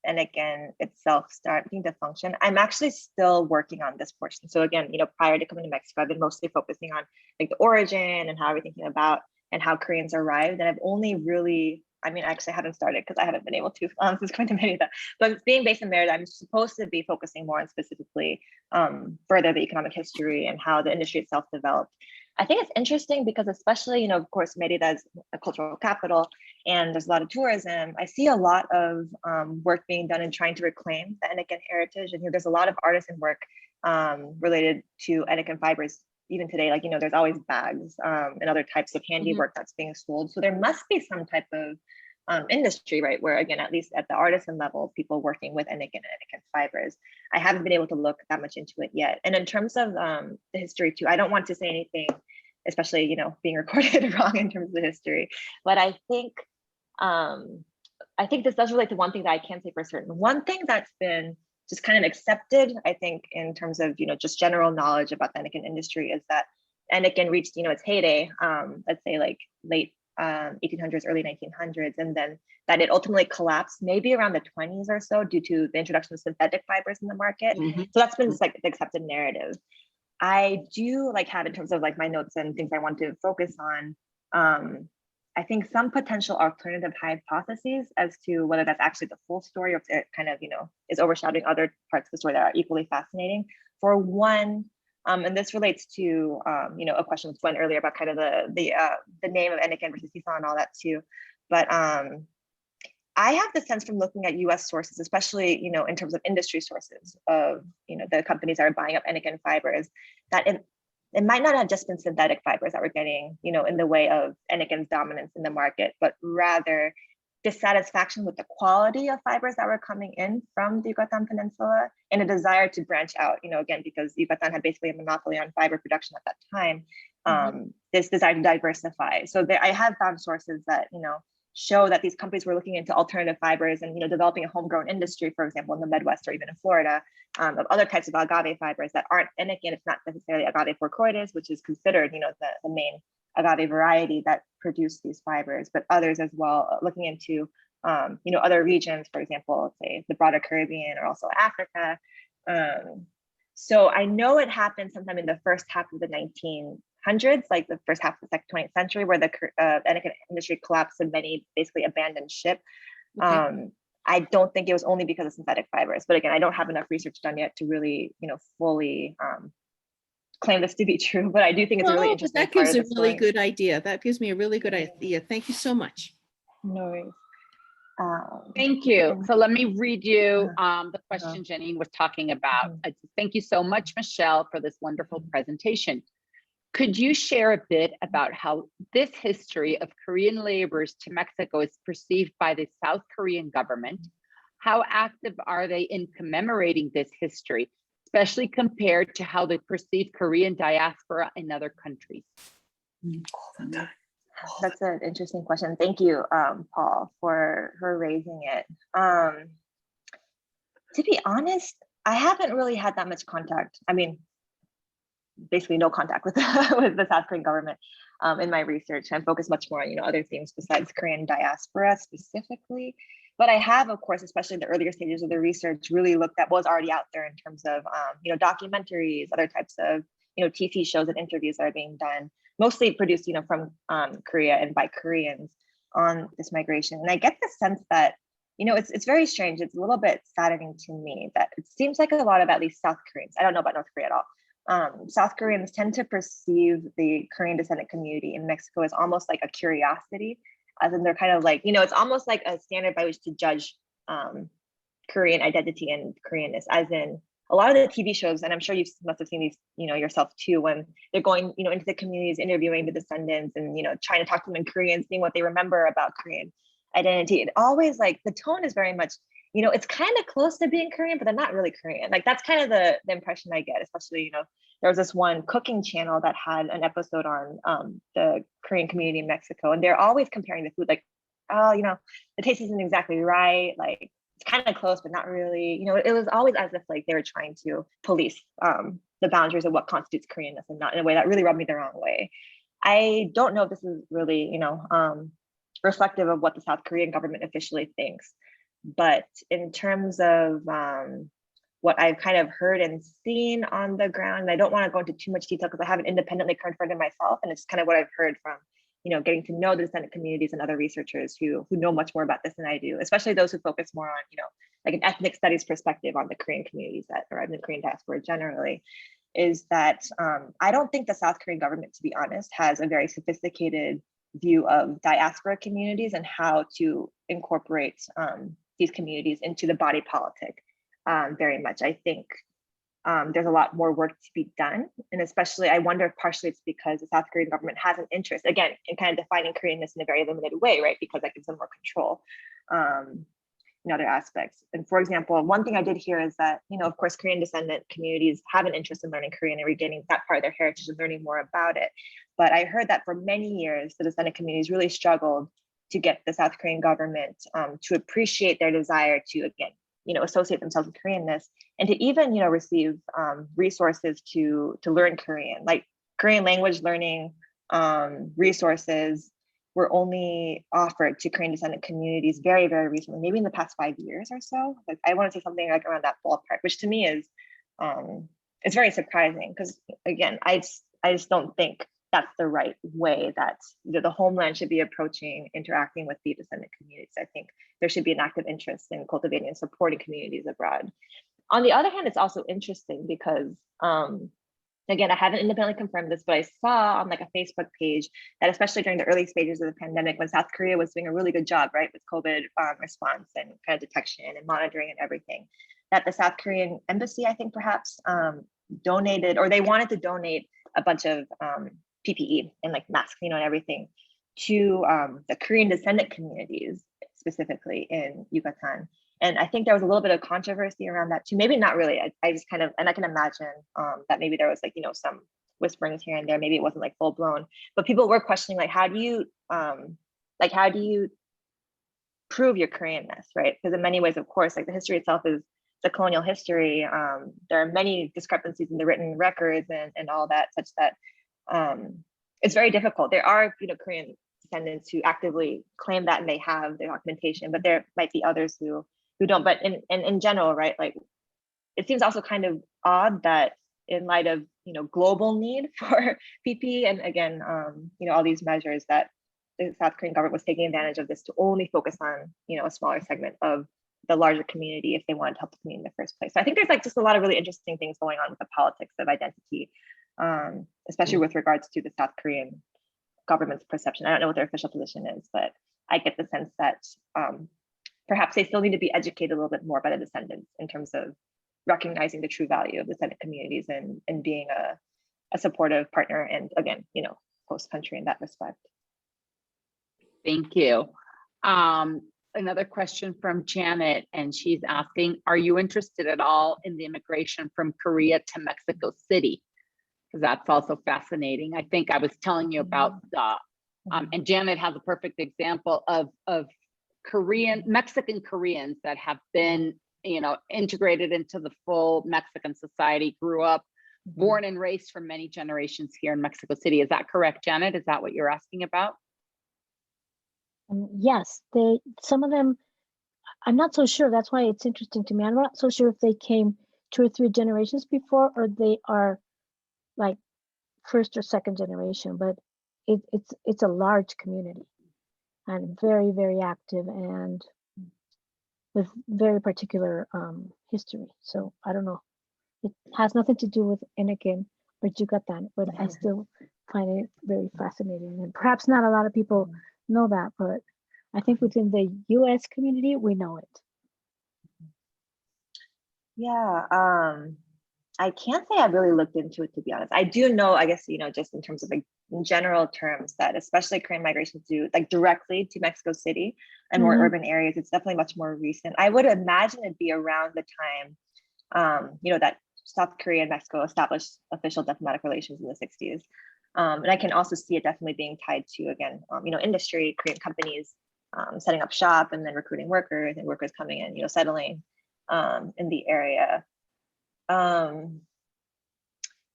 Enican itself starting to function, I'm actually still working on this portion. So again, prior to coming to Mexico, I've been mostly focusing on like the origin and how everything came about and how Koreans arrived. And I've only really, actually I haven't started because I haven't been able to since going to Merida. But being based in Merida, I'm supposed to be focusing more on specifically further the economic history and how the industry itself developed. I think it's interesting because especially, of course, Merida is a cultural capital and there's a lot of tourism. I see a lot of work being done in trying to reclaim the Anakin heritage. And there's a lot of artisan work related to Anakin fibers. Even today, like, there's always bags and other types of handiwork that's being sold. So there must be some type of industry, right? Where again, at least at the artisan level, people working with Anakin and Anakin fibers. I haven't been able to look that much into it yet. And in terms of the history too, I don't want to say anything, especially, being recorded wrong in terms of the history, but I think this does relate to one thing that I can say for certain. One thing that's been just kind of accepted, I think, in terms of, just general knowledge about the Anakin industry is that Anakin reached, its heyday, let's say like late 1800s, early 1900s, and then that it ultimately collapsed maybe around the 20s or so due to the introduction of synthetic fibers in the market. So that's been just like the accepted narrative. I do have in terms of like my notes and things I want to focus on, I think some potential alternative hypotheses as to whether that's actually the full story or if it kind of, is overshadowing other parts of the story that are equally fascinating. For one, and this relates to, a question that went earlier about kind of the name of Anakin versus Seesaw and all that too. But I have the sense from looking at US sources, especially, in terms of industry sources of, the companies that are buying up Anakin fibers, that it might not have just been synthetic fibers that were getting, in the way of Anakin's dominance in the market, but rather dissatisfaction with the quality of fibers that were coming in from the Yucatan Peninsula and a desire to branch out, again, because Yucatan had basically a monopoly on fiber production at that time, this desire to diversify. So I have found sources that, show that these companies were looking into alternative fibers and, developing a homegrown industry, for example, in the Midwest or even in Florida, of other types of agave fibers that aren't Anakin. It's not necessarily agave forcoides, which is considered, the main agave variety that produce these fibers, but others as well, looking into, other regions, for example, say the broader Caribbean or also Africa. So I know it happened sometime in the first half of the 1900s, like the first half of the 20th century, where the Anakin industry collapsed and many basically abandoned ship. Okay. I don't think it was only because of synthetic fibers, but again, I don't have enough research done yet to really, fully claim this to be true, but I do think it's a really interesting. That gives a really good idea. That gives me a really good idea. Thank you so much. No worries. Thank you. So let me read you the question Jenny was talking about. Thank you so much, Michelle, for this wonderful presentation. Could you share a bit about how this history of Korean laborers to Mexico is perceived by the South Korean government? How active are they in commemorating this history, especially compared to how they perceive Korean diaspora in other countries? That's an interesting question. Thank you, Paul, for raising it. To be honest, I haven't really had that much contact. I mean, basically no contact with with the South Korean government in my research. I'm focused much more on other things besides Korean diaspora specifically. But I have, of course, especially in the earlier stages of the research, really looked at what was already out there in terms of documentaries, other types of TV shows and interviews that are being done, mostly produced from Korea and by Koreans on this migration. And I get the sense that it's very strange. It's a little bit saddening to me that it seems like a lot of at least South Koreans, I don't know about North Korea at all, South Koreans tend to perceive the Korean descendant community in Mexico as almost like a curiosity, as in they're kind of like, it's almost like a standard by which to judge Korean identity and Korean-ness, as in a lot of the TV shows, and I'm sure you must have seen these, yourself too, when they're going, into the communities, interviewing the descendants and, trying to talk to them in Korean, seeing what they remember about Korean identity. It always like, the tone is very much, it's kind of close to being Korean, but they're not really Korean. Like that's kind of the impression I get, especially, there was this one cooking channel that had an episode on the Korean community in Mexico. And they're always comparing the food, like, oh, the taste isn't exactly right. Like it's kind of close, but not really, it was always as if like they were trying to police the boundaries of what constitutes Korean-ness and not in a way that really rubbed me the wrong way. I don't know if this is really, reflective of what the South Korean government officially thinks. But in terms of what I've kind of heard and seen on the ground, and I don't want to go into too much detail because I haven't independently confronted myself, and it's kind of what I've heard from, getting to know the descendant communities and other researchers who know much more about this than I do, especially those who focus more on, like an ethnic studies perspective on the Korean communities that are in the Korean diaspora generally. is that I don't think the South Korean government, to be honest, has a very sophisticated view of diaspora communities and how to incorporate these communities into the body politic very much. I think there's a lot more work to be done. And especially, I wonder if partially it's because the South Korean government has an interest, again, in kind of defining Korean-ness in a very limited way, right? Because that gives them more control in other aspects. And for example, one thing I did hear is that, of course, Korean descendant communities have an interest in learning Korean and regaining that part of their heritage and learning more about it. But I heard that for many years, the descendant communities really struggled to get the South Korean government to appreciate their desire to, again, associate themselves with Korean-ness, and to even, receive resources to learn Korean, like Korean language learning resources were only offered to Korean descendant communities very, very recently, maybe in the past 5 years or so. Like, I want to say something like around that ballpark, which to me is, it's very surprising because, again, I just don't think that's the right way that the homeland should be approaching interacting with the descendant communities. I think there should be an active interest in cultivating and supporting communities abroad. On the other hand, it's also interesting because, again, I haven't independently confirmed this, but I saw on like a Facebook page that especially during the early stages of the pandemic, when South Korea was doing a really good job, right, with COVID response and kind of detection and monitoring and everything, that the South Korean embassy, I think perhaps donated, or they wanted to donate a bunch of PPE and like masks, and everything to the Korean descendant communities, specifically in Yucatan. And I think there was a little bit of controversy around that too. Maybe not really. I just kind of, and I can imagine that maybe there was like, some whisperings here and there. Maybe it wasn't like full blown, but people were questioning like, how do you prove your Korean-ness, right? Because in many ways, of course, like the history itself is the colonial history. There are many discrepancies in the written records and all that, such that it's very difficult. There are, Korean descendants who actively claim that and they have their documentation, but there might be others who don't. But in general, right, like it seems also kind of odd that in light of global need for PP and again all these measures, that the South Korean government was taking advantage of this to only focus on a smaller segment of the larger community if they wanted to help the community in the first place. So I think there's like just a lot of really interesting things going on with the politics of identity, especially with regards to the South Korean government's perception. I don't know what their official position is, but I get the sense that perhaps they still need to be educated a little bit more by the descendants in terms of recognizing the true value of descendant communities and being a supportive partner and, again, host country in that respect. Thank you. Another question from Janet, and she's asking, are you interested at all in the immigration from Korea to Mexico City? Because that's also fascinating. I think I was telling you about the, and Janet has a perfect example of Mexican Koreans that have been, integrated into the full Mexican society, grew up, born and raised for many generations here in Mexico City. Is that correct, Janet? Is that what you're asking about? Yes, some of them, I'm not so sure. That's why it's interesting to me. I'm not so sure if they came 2 or 3 generations before, or they are like first or second generation, but it's a large community and very, very active and with very particular history. So I don't know. It has nothing to do with Anakin or Yucatan, but I still find it very fascinating. And perhaps not a lot of people know that, but I think within the US community, we know it. Yeah, I can't say I've really looked into it, to be honest. I do know, I guess, just in terms of like in general terms, that especially Korean migration to like directly to Mexico City and more urban areas, it's definitely much more recent. I would imagine it'd be around the time, that South Korea and Mexico established official diplomatic relations in the 60s. And I can also see it definitely being tied to, again, industry, Korean companies setting up shop and then recruiting workers and workers coming in, settling in the area.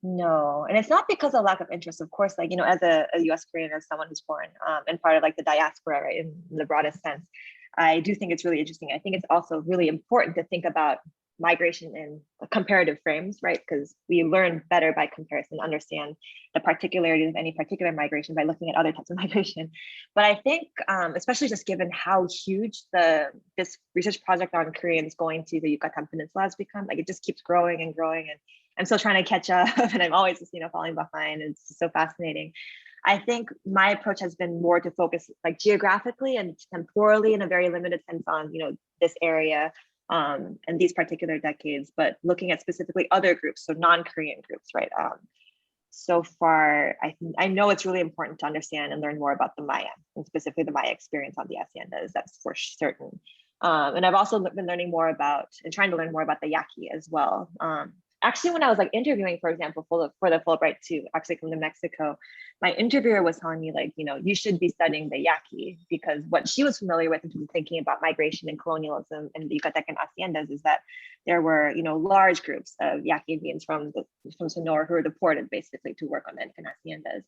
No, and it's not because of lack of interest, of course, like, as a US Korean, as someone who's born and part of like the diaspora, right, in the broadest sense, I do think it's really interesting. I think it's also really important to think about migration in comparative frames, right? Because we learn better by comparison, understand the particularities of any particular migration by looking at other types of migration. But I think, especially just given how huge this research project on Koreans going to the Yucatan Peninsula has become, like it just keeps growing and growing. And I'm still trying to catch up and I'm always just, falling behind. It's just so fascinating. I think my approach has been more to focus like geographically and temporally in a very limited sense on, this area and these particular decades, but looking at specifically other groups, so non-Korean groups, right? So far, I know it's really important to understand and learn more about the Maya, and specifically the Maya experience on the haciendas, that's for certain. And I've also been learning more about and trying to learn more about the Yaqui as well. Actually, when I was like interviewing, for example, for the Fulbright to actually come to Mexico, my interviewer was telling me like, you should be studying the Yaqui, because what she was familiar with in terms of thinking about migration and colonialism in the Yucatán haciendas is that there were, large groups of Yaqui Indians from Sonora who were deported basically to work on the haciendas.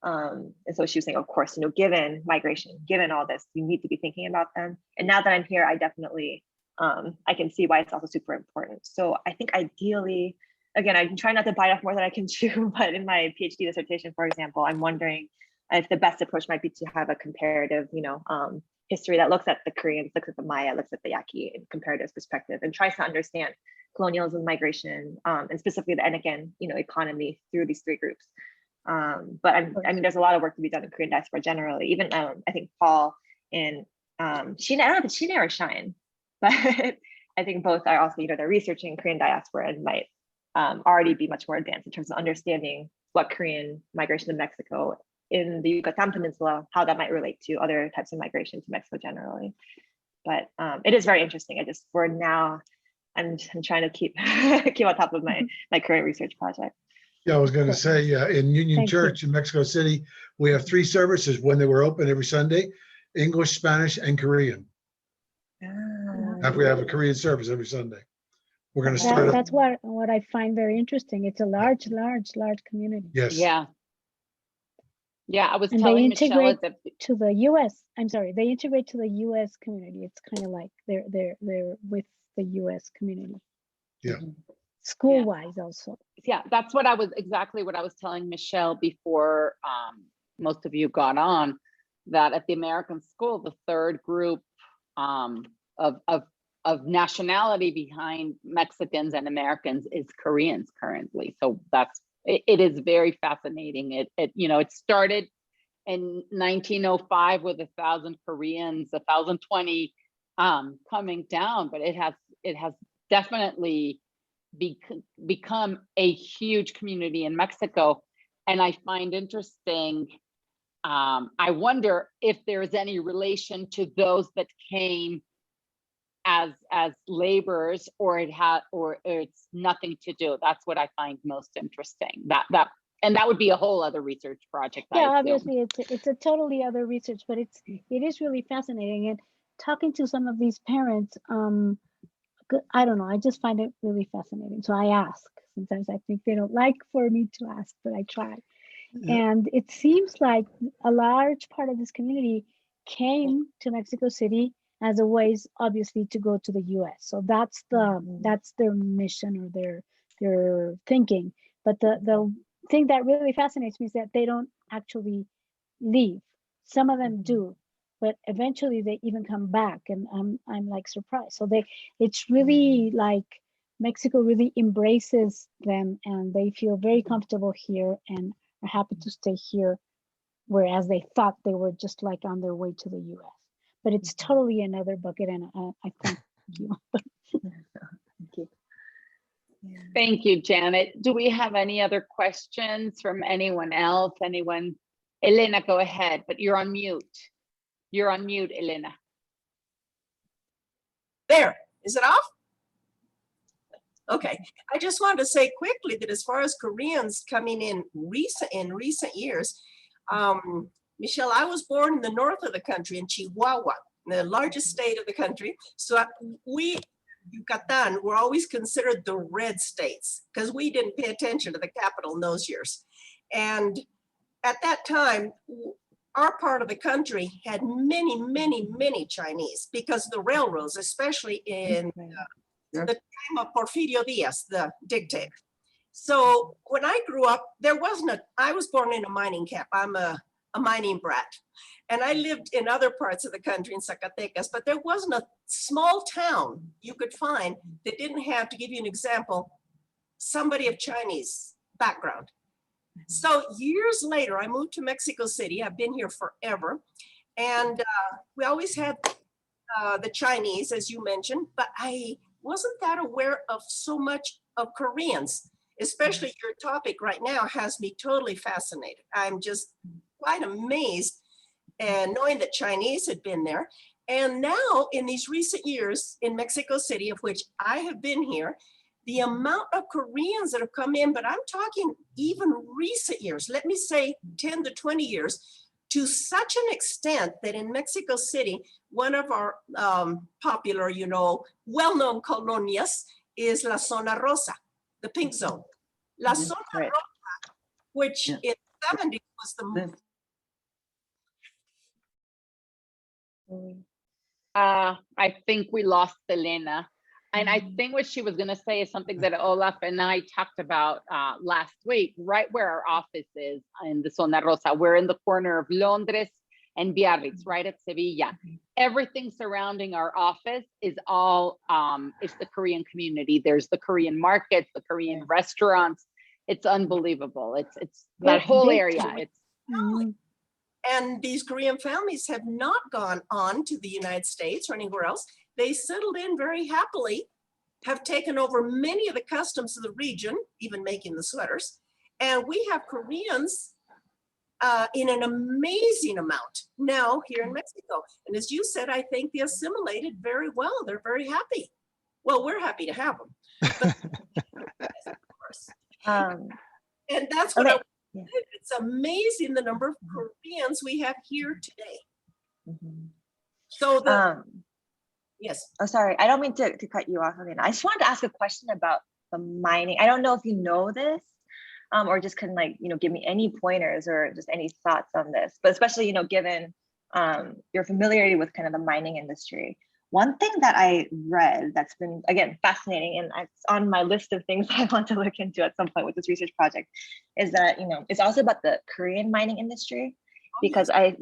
And so she was saying, of course, given migration, given all this, you need to be thinking about them. And now that I'm here, I definitely I can see why it's also super important. So I think ideally, again, I'm trying not to bite off more than I can chew, but in my PhD dissertation, for example, I'm wondering if the best approach might be to have a comparative, history that looks at the Koreans, looks at the Maya, looks at the Yaqui in comparative perspective, and tries to understand colonialism, migration, and specifically the Anakin, economy through these three groups. But I mean, there's a lot of work to be done in Korean diaspora generally. Even I think Paul and Sheena, I don't know if it's Sheena or Shine, but I think both are also, they're researching Korean diaspora and might already be much more advanced in terms of understanding what Korean migration to Mexico in the Yucatan Peninsula, how that might relate to other types of migration to Mexico generally. But it is very interesting. I just, for now, I'm trying to keep on top of my current research project. Yeah, I was going to say, in Union Thank Church in Mexico City, we have 3 services when they were open every Sunday: English, Spanish, and Korean. We have a Korean service every Sunday. We're going to start. That's what I find very interesting. It's a large community. Yes. Yeah. Yeah, I was And telling they Michelle integrate that to the US. I'm sorry, they integrate to the US community. It's kind of like they're with the US community. Yeah. School-wise also. yeah, that's exactly what I was telling Michelle before most of you got on, that at the American school, the third group of nationality behind Mexicans and Americans is Koreans currently. So it is very fascinating. It started in 1905 with 1,000 Koreans, 1,020 coming down, but it has definitely become a huge community in Mexico. And I find interesting, I wonder if there is any relation to those that came as laborers, or it's nothing to do. That's what I find most interesting. That would be a whole other reresearch project. Yeah, obviously it's a totally other research, but it is really fascinating. And talking to some of these parents, I don't know, I just find it really fascinating. So I ask. Sometimes I think they don't like for me to ask, but I try. Yeah. And it seems like a large part of this community came to Mexico City as a ways, obviously, to go to the US. So that's their mission or their thinking. But the thing that really fascinates me is that they don't actually leave. Some of them do, but eventually they even come back, and I'm like surprised. So it's really like Mexico really embraces them, and they feel very comfortable here and are happy to stay here, whereas they thought they were just like on their way to the US. But it's totally another bucket, and I thank you. Thank you. Yeah. Thank you, Janet. Do we have any other questions from anyone else? Anyone? Elena, go ahead, but you're on mute. You're on mute, Elena. There, is it off? Okay, I just wanted to say quickly that as far as Koreans coming in recent years, Michelle, I was born in the north of the country in Chihuahua, the largest state of the country. So we, Yucatan, were always considered the red states because we didn't pay attention to the capital in those years. And at that time, our part of the country had many Chinese because of the railroads, especially in the time of Porfirio Diaz, the dictator. So when I grew up, I was born in a mining camp. I'm a mining brat. And I lived in other parts of the country in Zacatecas, but there wasn't a small town you could find that didn't have, to give you an example, somebody of Chinese background. So years later, I moved to Mexico City. I've been here forever. And we always had the Chinese, as you mentioned, but I wasn't that aware of so much of Koreans, especially your topic right now has me totally fascinated. I'm just quite amazed and knowing that Chinese had been there. And now in these recent years in Mexico City, of which I have been here, the amount of Koreans that have come in, but I'm talking even recent years, let me say 10 to 20 years, to such an extent that in Mexico City, one of our popular, you know, well-known colonias is La Zona Rosa, the pink zone. La Zona right. Rosa, which in the 70s was the I think we lost Elena. And I think what she was going to say is something that Olaf and I talked about last week, right where our office is in the Zona Rosa. We're in the corner of Londres and Biarritz, right at Sevilla. Everything surrounding our office is all, it's the Korean community. There's the Korean markets, the Korean restaurants. It's unbelievable. It's that whole area. It's and these Korean families have not gone on to the United States or anywhere else. They settled in very happily, have taken over many of the customs of the region, even making the sweaters. And we have Koreans in an amazing amount now here in Mexico. And as you said, I think they assimilated very well. They're very happy. Well, we're happy to have them. But, of course. And that's what it's amazing the number of Koreans we have here today. So the yes. Oh, sorry. I don't mean to cut you off, Elena. I just wanted to ask a question about the mining. I don't know if you know this, or just can give me any pointers or just any thoughts on this, but especially, given your familiarity with kind of the mining industry. One thing that I read that's been, again, fascinating, and it's on my list of things I want to look into at some point with this research project, is that, it's also about the Korean mining industry, because I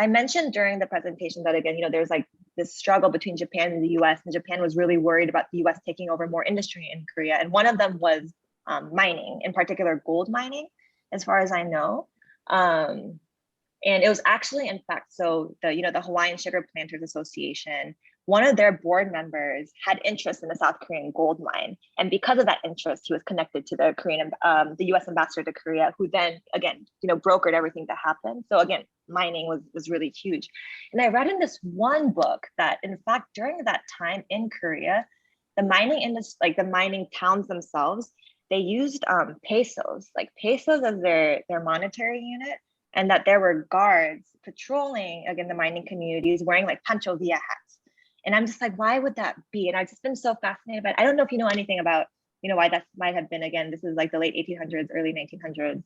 mentioned during the presentation that, again, there's this struggle between Japan and the US, and Japan was really worried about the US taking over more industry in Korea. And one of them was mining, in particular gold mining, as far as I know. And it was actually, in fact, so the Hawaiian Sugar Planters Association, one of their board members had interest in the South Korean gold mine. And because of that interest, he was connected to the US ambassador to Korea, who then, again, brokered everything to happen. So again, mining was really huge. And I read in this one book that, in fact, during that time in Korea, the mining industry, the mining towns themselves, they used pesos as their monetary unit, and that there were guards patrolling, again, the mining communities wearing Pancho Villa hats. And I'm just why would that be? And I've just been so fascinated by it. I don't know if you know anything about, why that might have been, again, this is the late 1800s, early 1900s.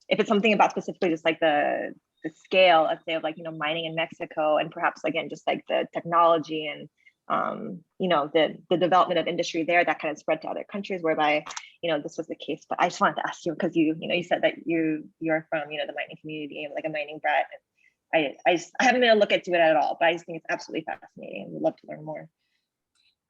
If it's something about specifically just the scale, let's say, of mining in Mexico, and perhaps, again, just the technology and, the development of industry there that kind of spread to other countries whereby, this was the case. But I just wanted to ask you, because you said that you're from, the mining community, a mining brat. I haven't been able to look into it at all, but I just think it's absolutely fascinating and would love to learn more.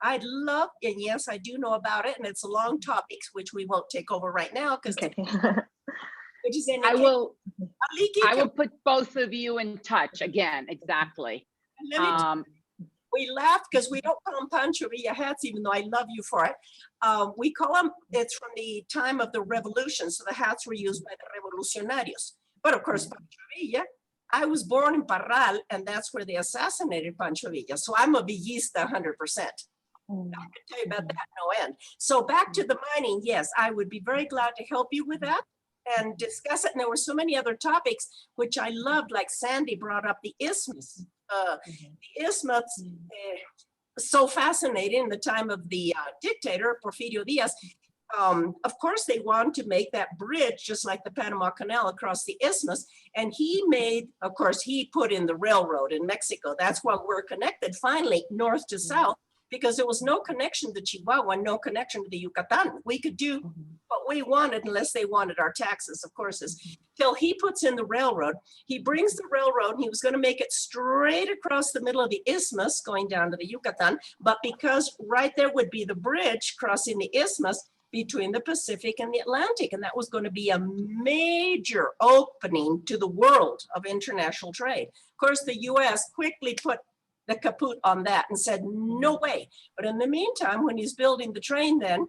I'd love, and yes, I do know about it, and it's a long topic, which we won't take over right now, because I will put both of you in touch again. Exactly. We laugh because we don't call them Pancho Villa hats, even though I love you for it. We call them, it's from the time of the revolution. So the hats were used by the revolucionarios. But of course, Pancho Villa, I was born in Parral, and that's where they assassinated Pancho Villa. So I'm a Villista 100%. I can tell you about that no end. So back to the mining, yes, I would be very glad to help you with that and discuss it. And there were so many other topics which I loved, like Sandy brought up the Isthmus. The Isthmus, so fascinating in the time of the dictator, Porfirio Diaz. Of course, they wanted to make that bridge just like the Panama Canal across the Isthmus. And he made, of course, he put in the railroad in Mexico. That's why we're connected finally north to south, because there was no connection to Chihuahua, no connection to the Yucatan. We could do what we wanted unless they wanted our taxes, of course, till he puts in the railroad. He brings the railroad, he was going to make it straight across the middle of the Isthmus going down to the Yucatan. But because right there would be the bridge crossing the Isthmus, between the Pacific and the Atlantic. And that was going to be a major opening to the world of international trade. Of course, the US quickly put the kaput on that and said, no way. But in the meantime, when he's building the train then,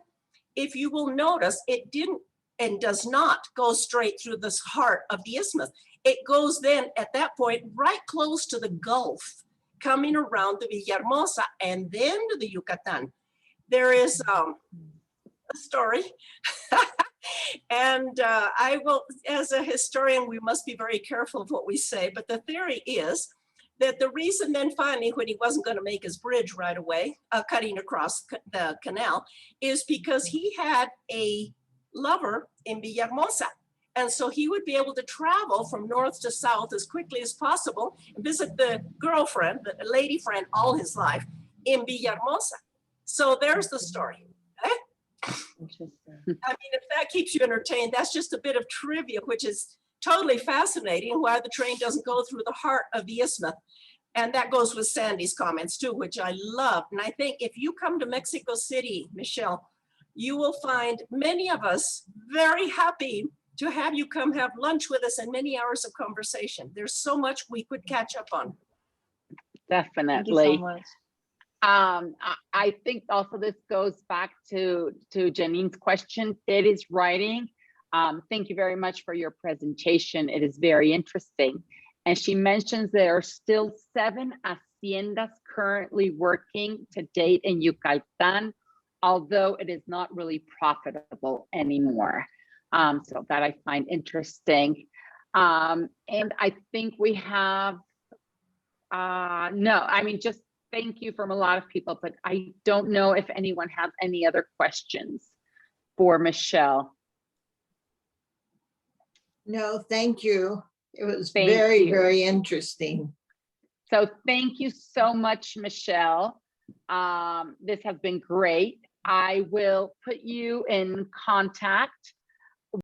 if you will notice, it didn't and does not go straight through this heart of the isthmus. It goes then at that point right close to the Gulf, coming around the Villahermosa and then to the Yucatan. There is a story, and I will, as a historian, we must be very careful of what we say, but the theory is that the reason then finally, when he wasn't going to make his bridge right away, cutting across the canal, is because he had a lover in Villahermosa. And so he would be able to travel from north to south as quickly as possible and visit the girlfriend, the lady friend, all his life in Villahermosa. So there's the story. Interesting. I mean, if that keeps you entertained, that's just a bit of trivia, which is totally fascinating, why the train doesn't go through the heart of the isthmus. And that goes with Sandy's comments too, which I loved. And I think if you come to Mexico City, Michelle, you will find many of us very happy to have you come have lunch with us and many hours of conversation. There's so much we could catch up on. Definitely. Thank you so much. I think also this goes back to Janine's question. It is writing. Thank you very much for your presentation. It is very interesting. And she mentions there are still 7 haciendas currently working to date in Yucatán, although it is not really profitable anymore. So that I find interesting. And I think we have, no, I mean, just thank you from a lot of people, but I don't know if anyone has any other questions for Michelle. No, thank you. It was Thank very, you. very interesting. So thank you so much, Michelle. This has been great. I will put you in contact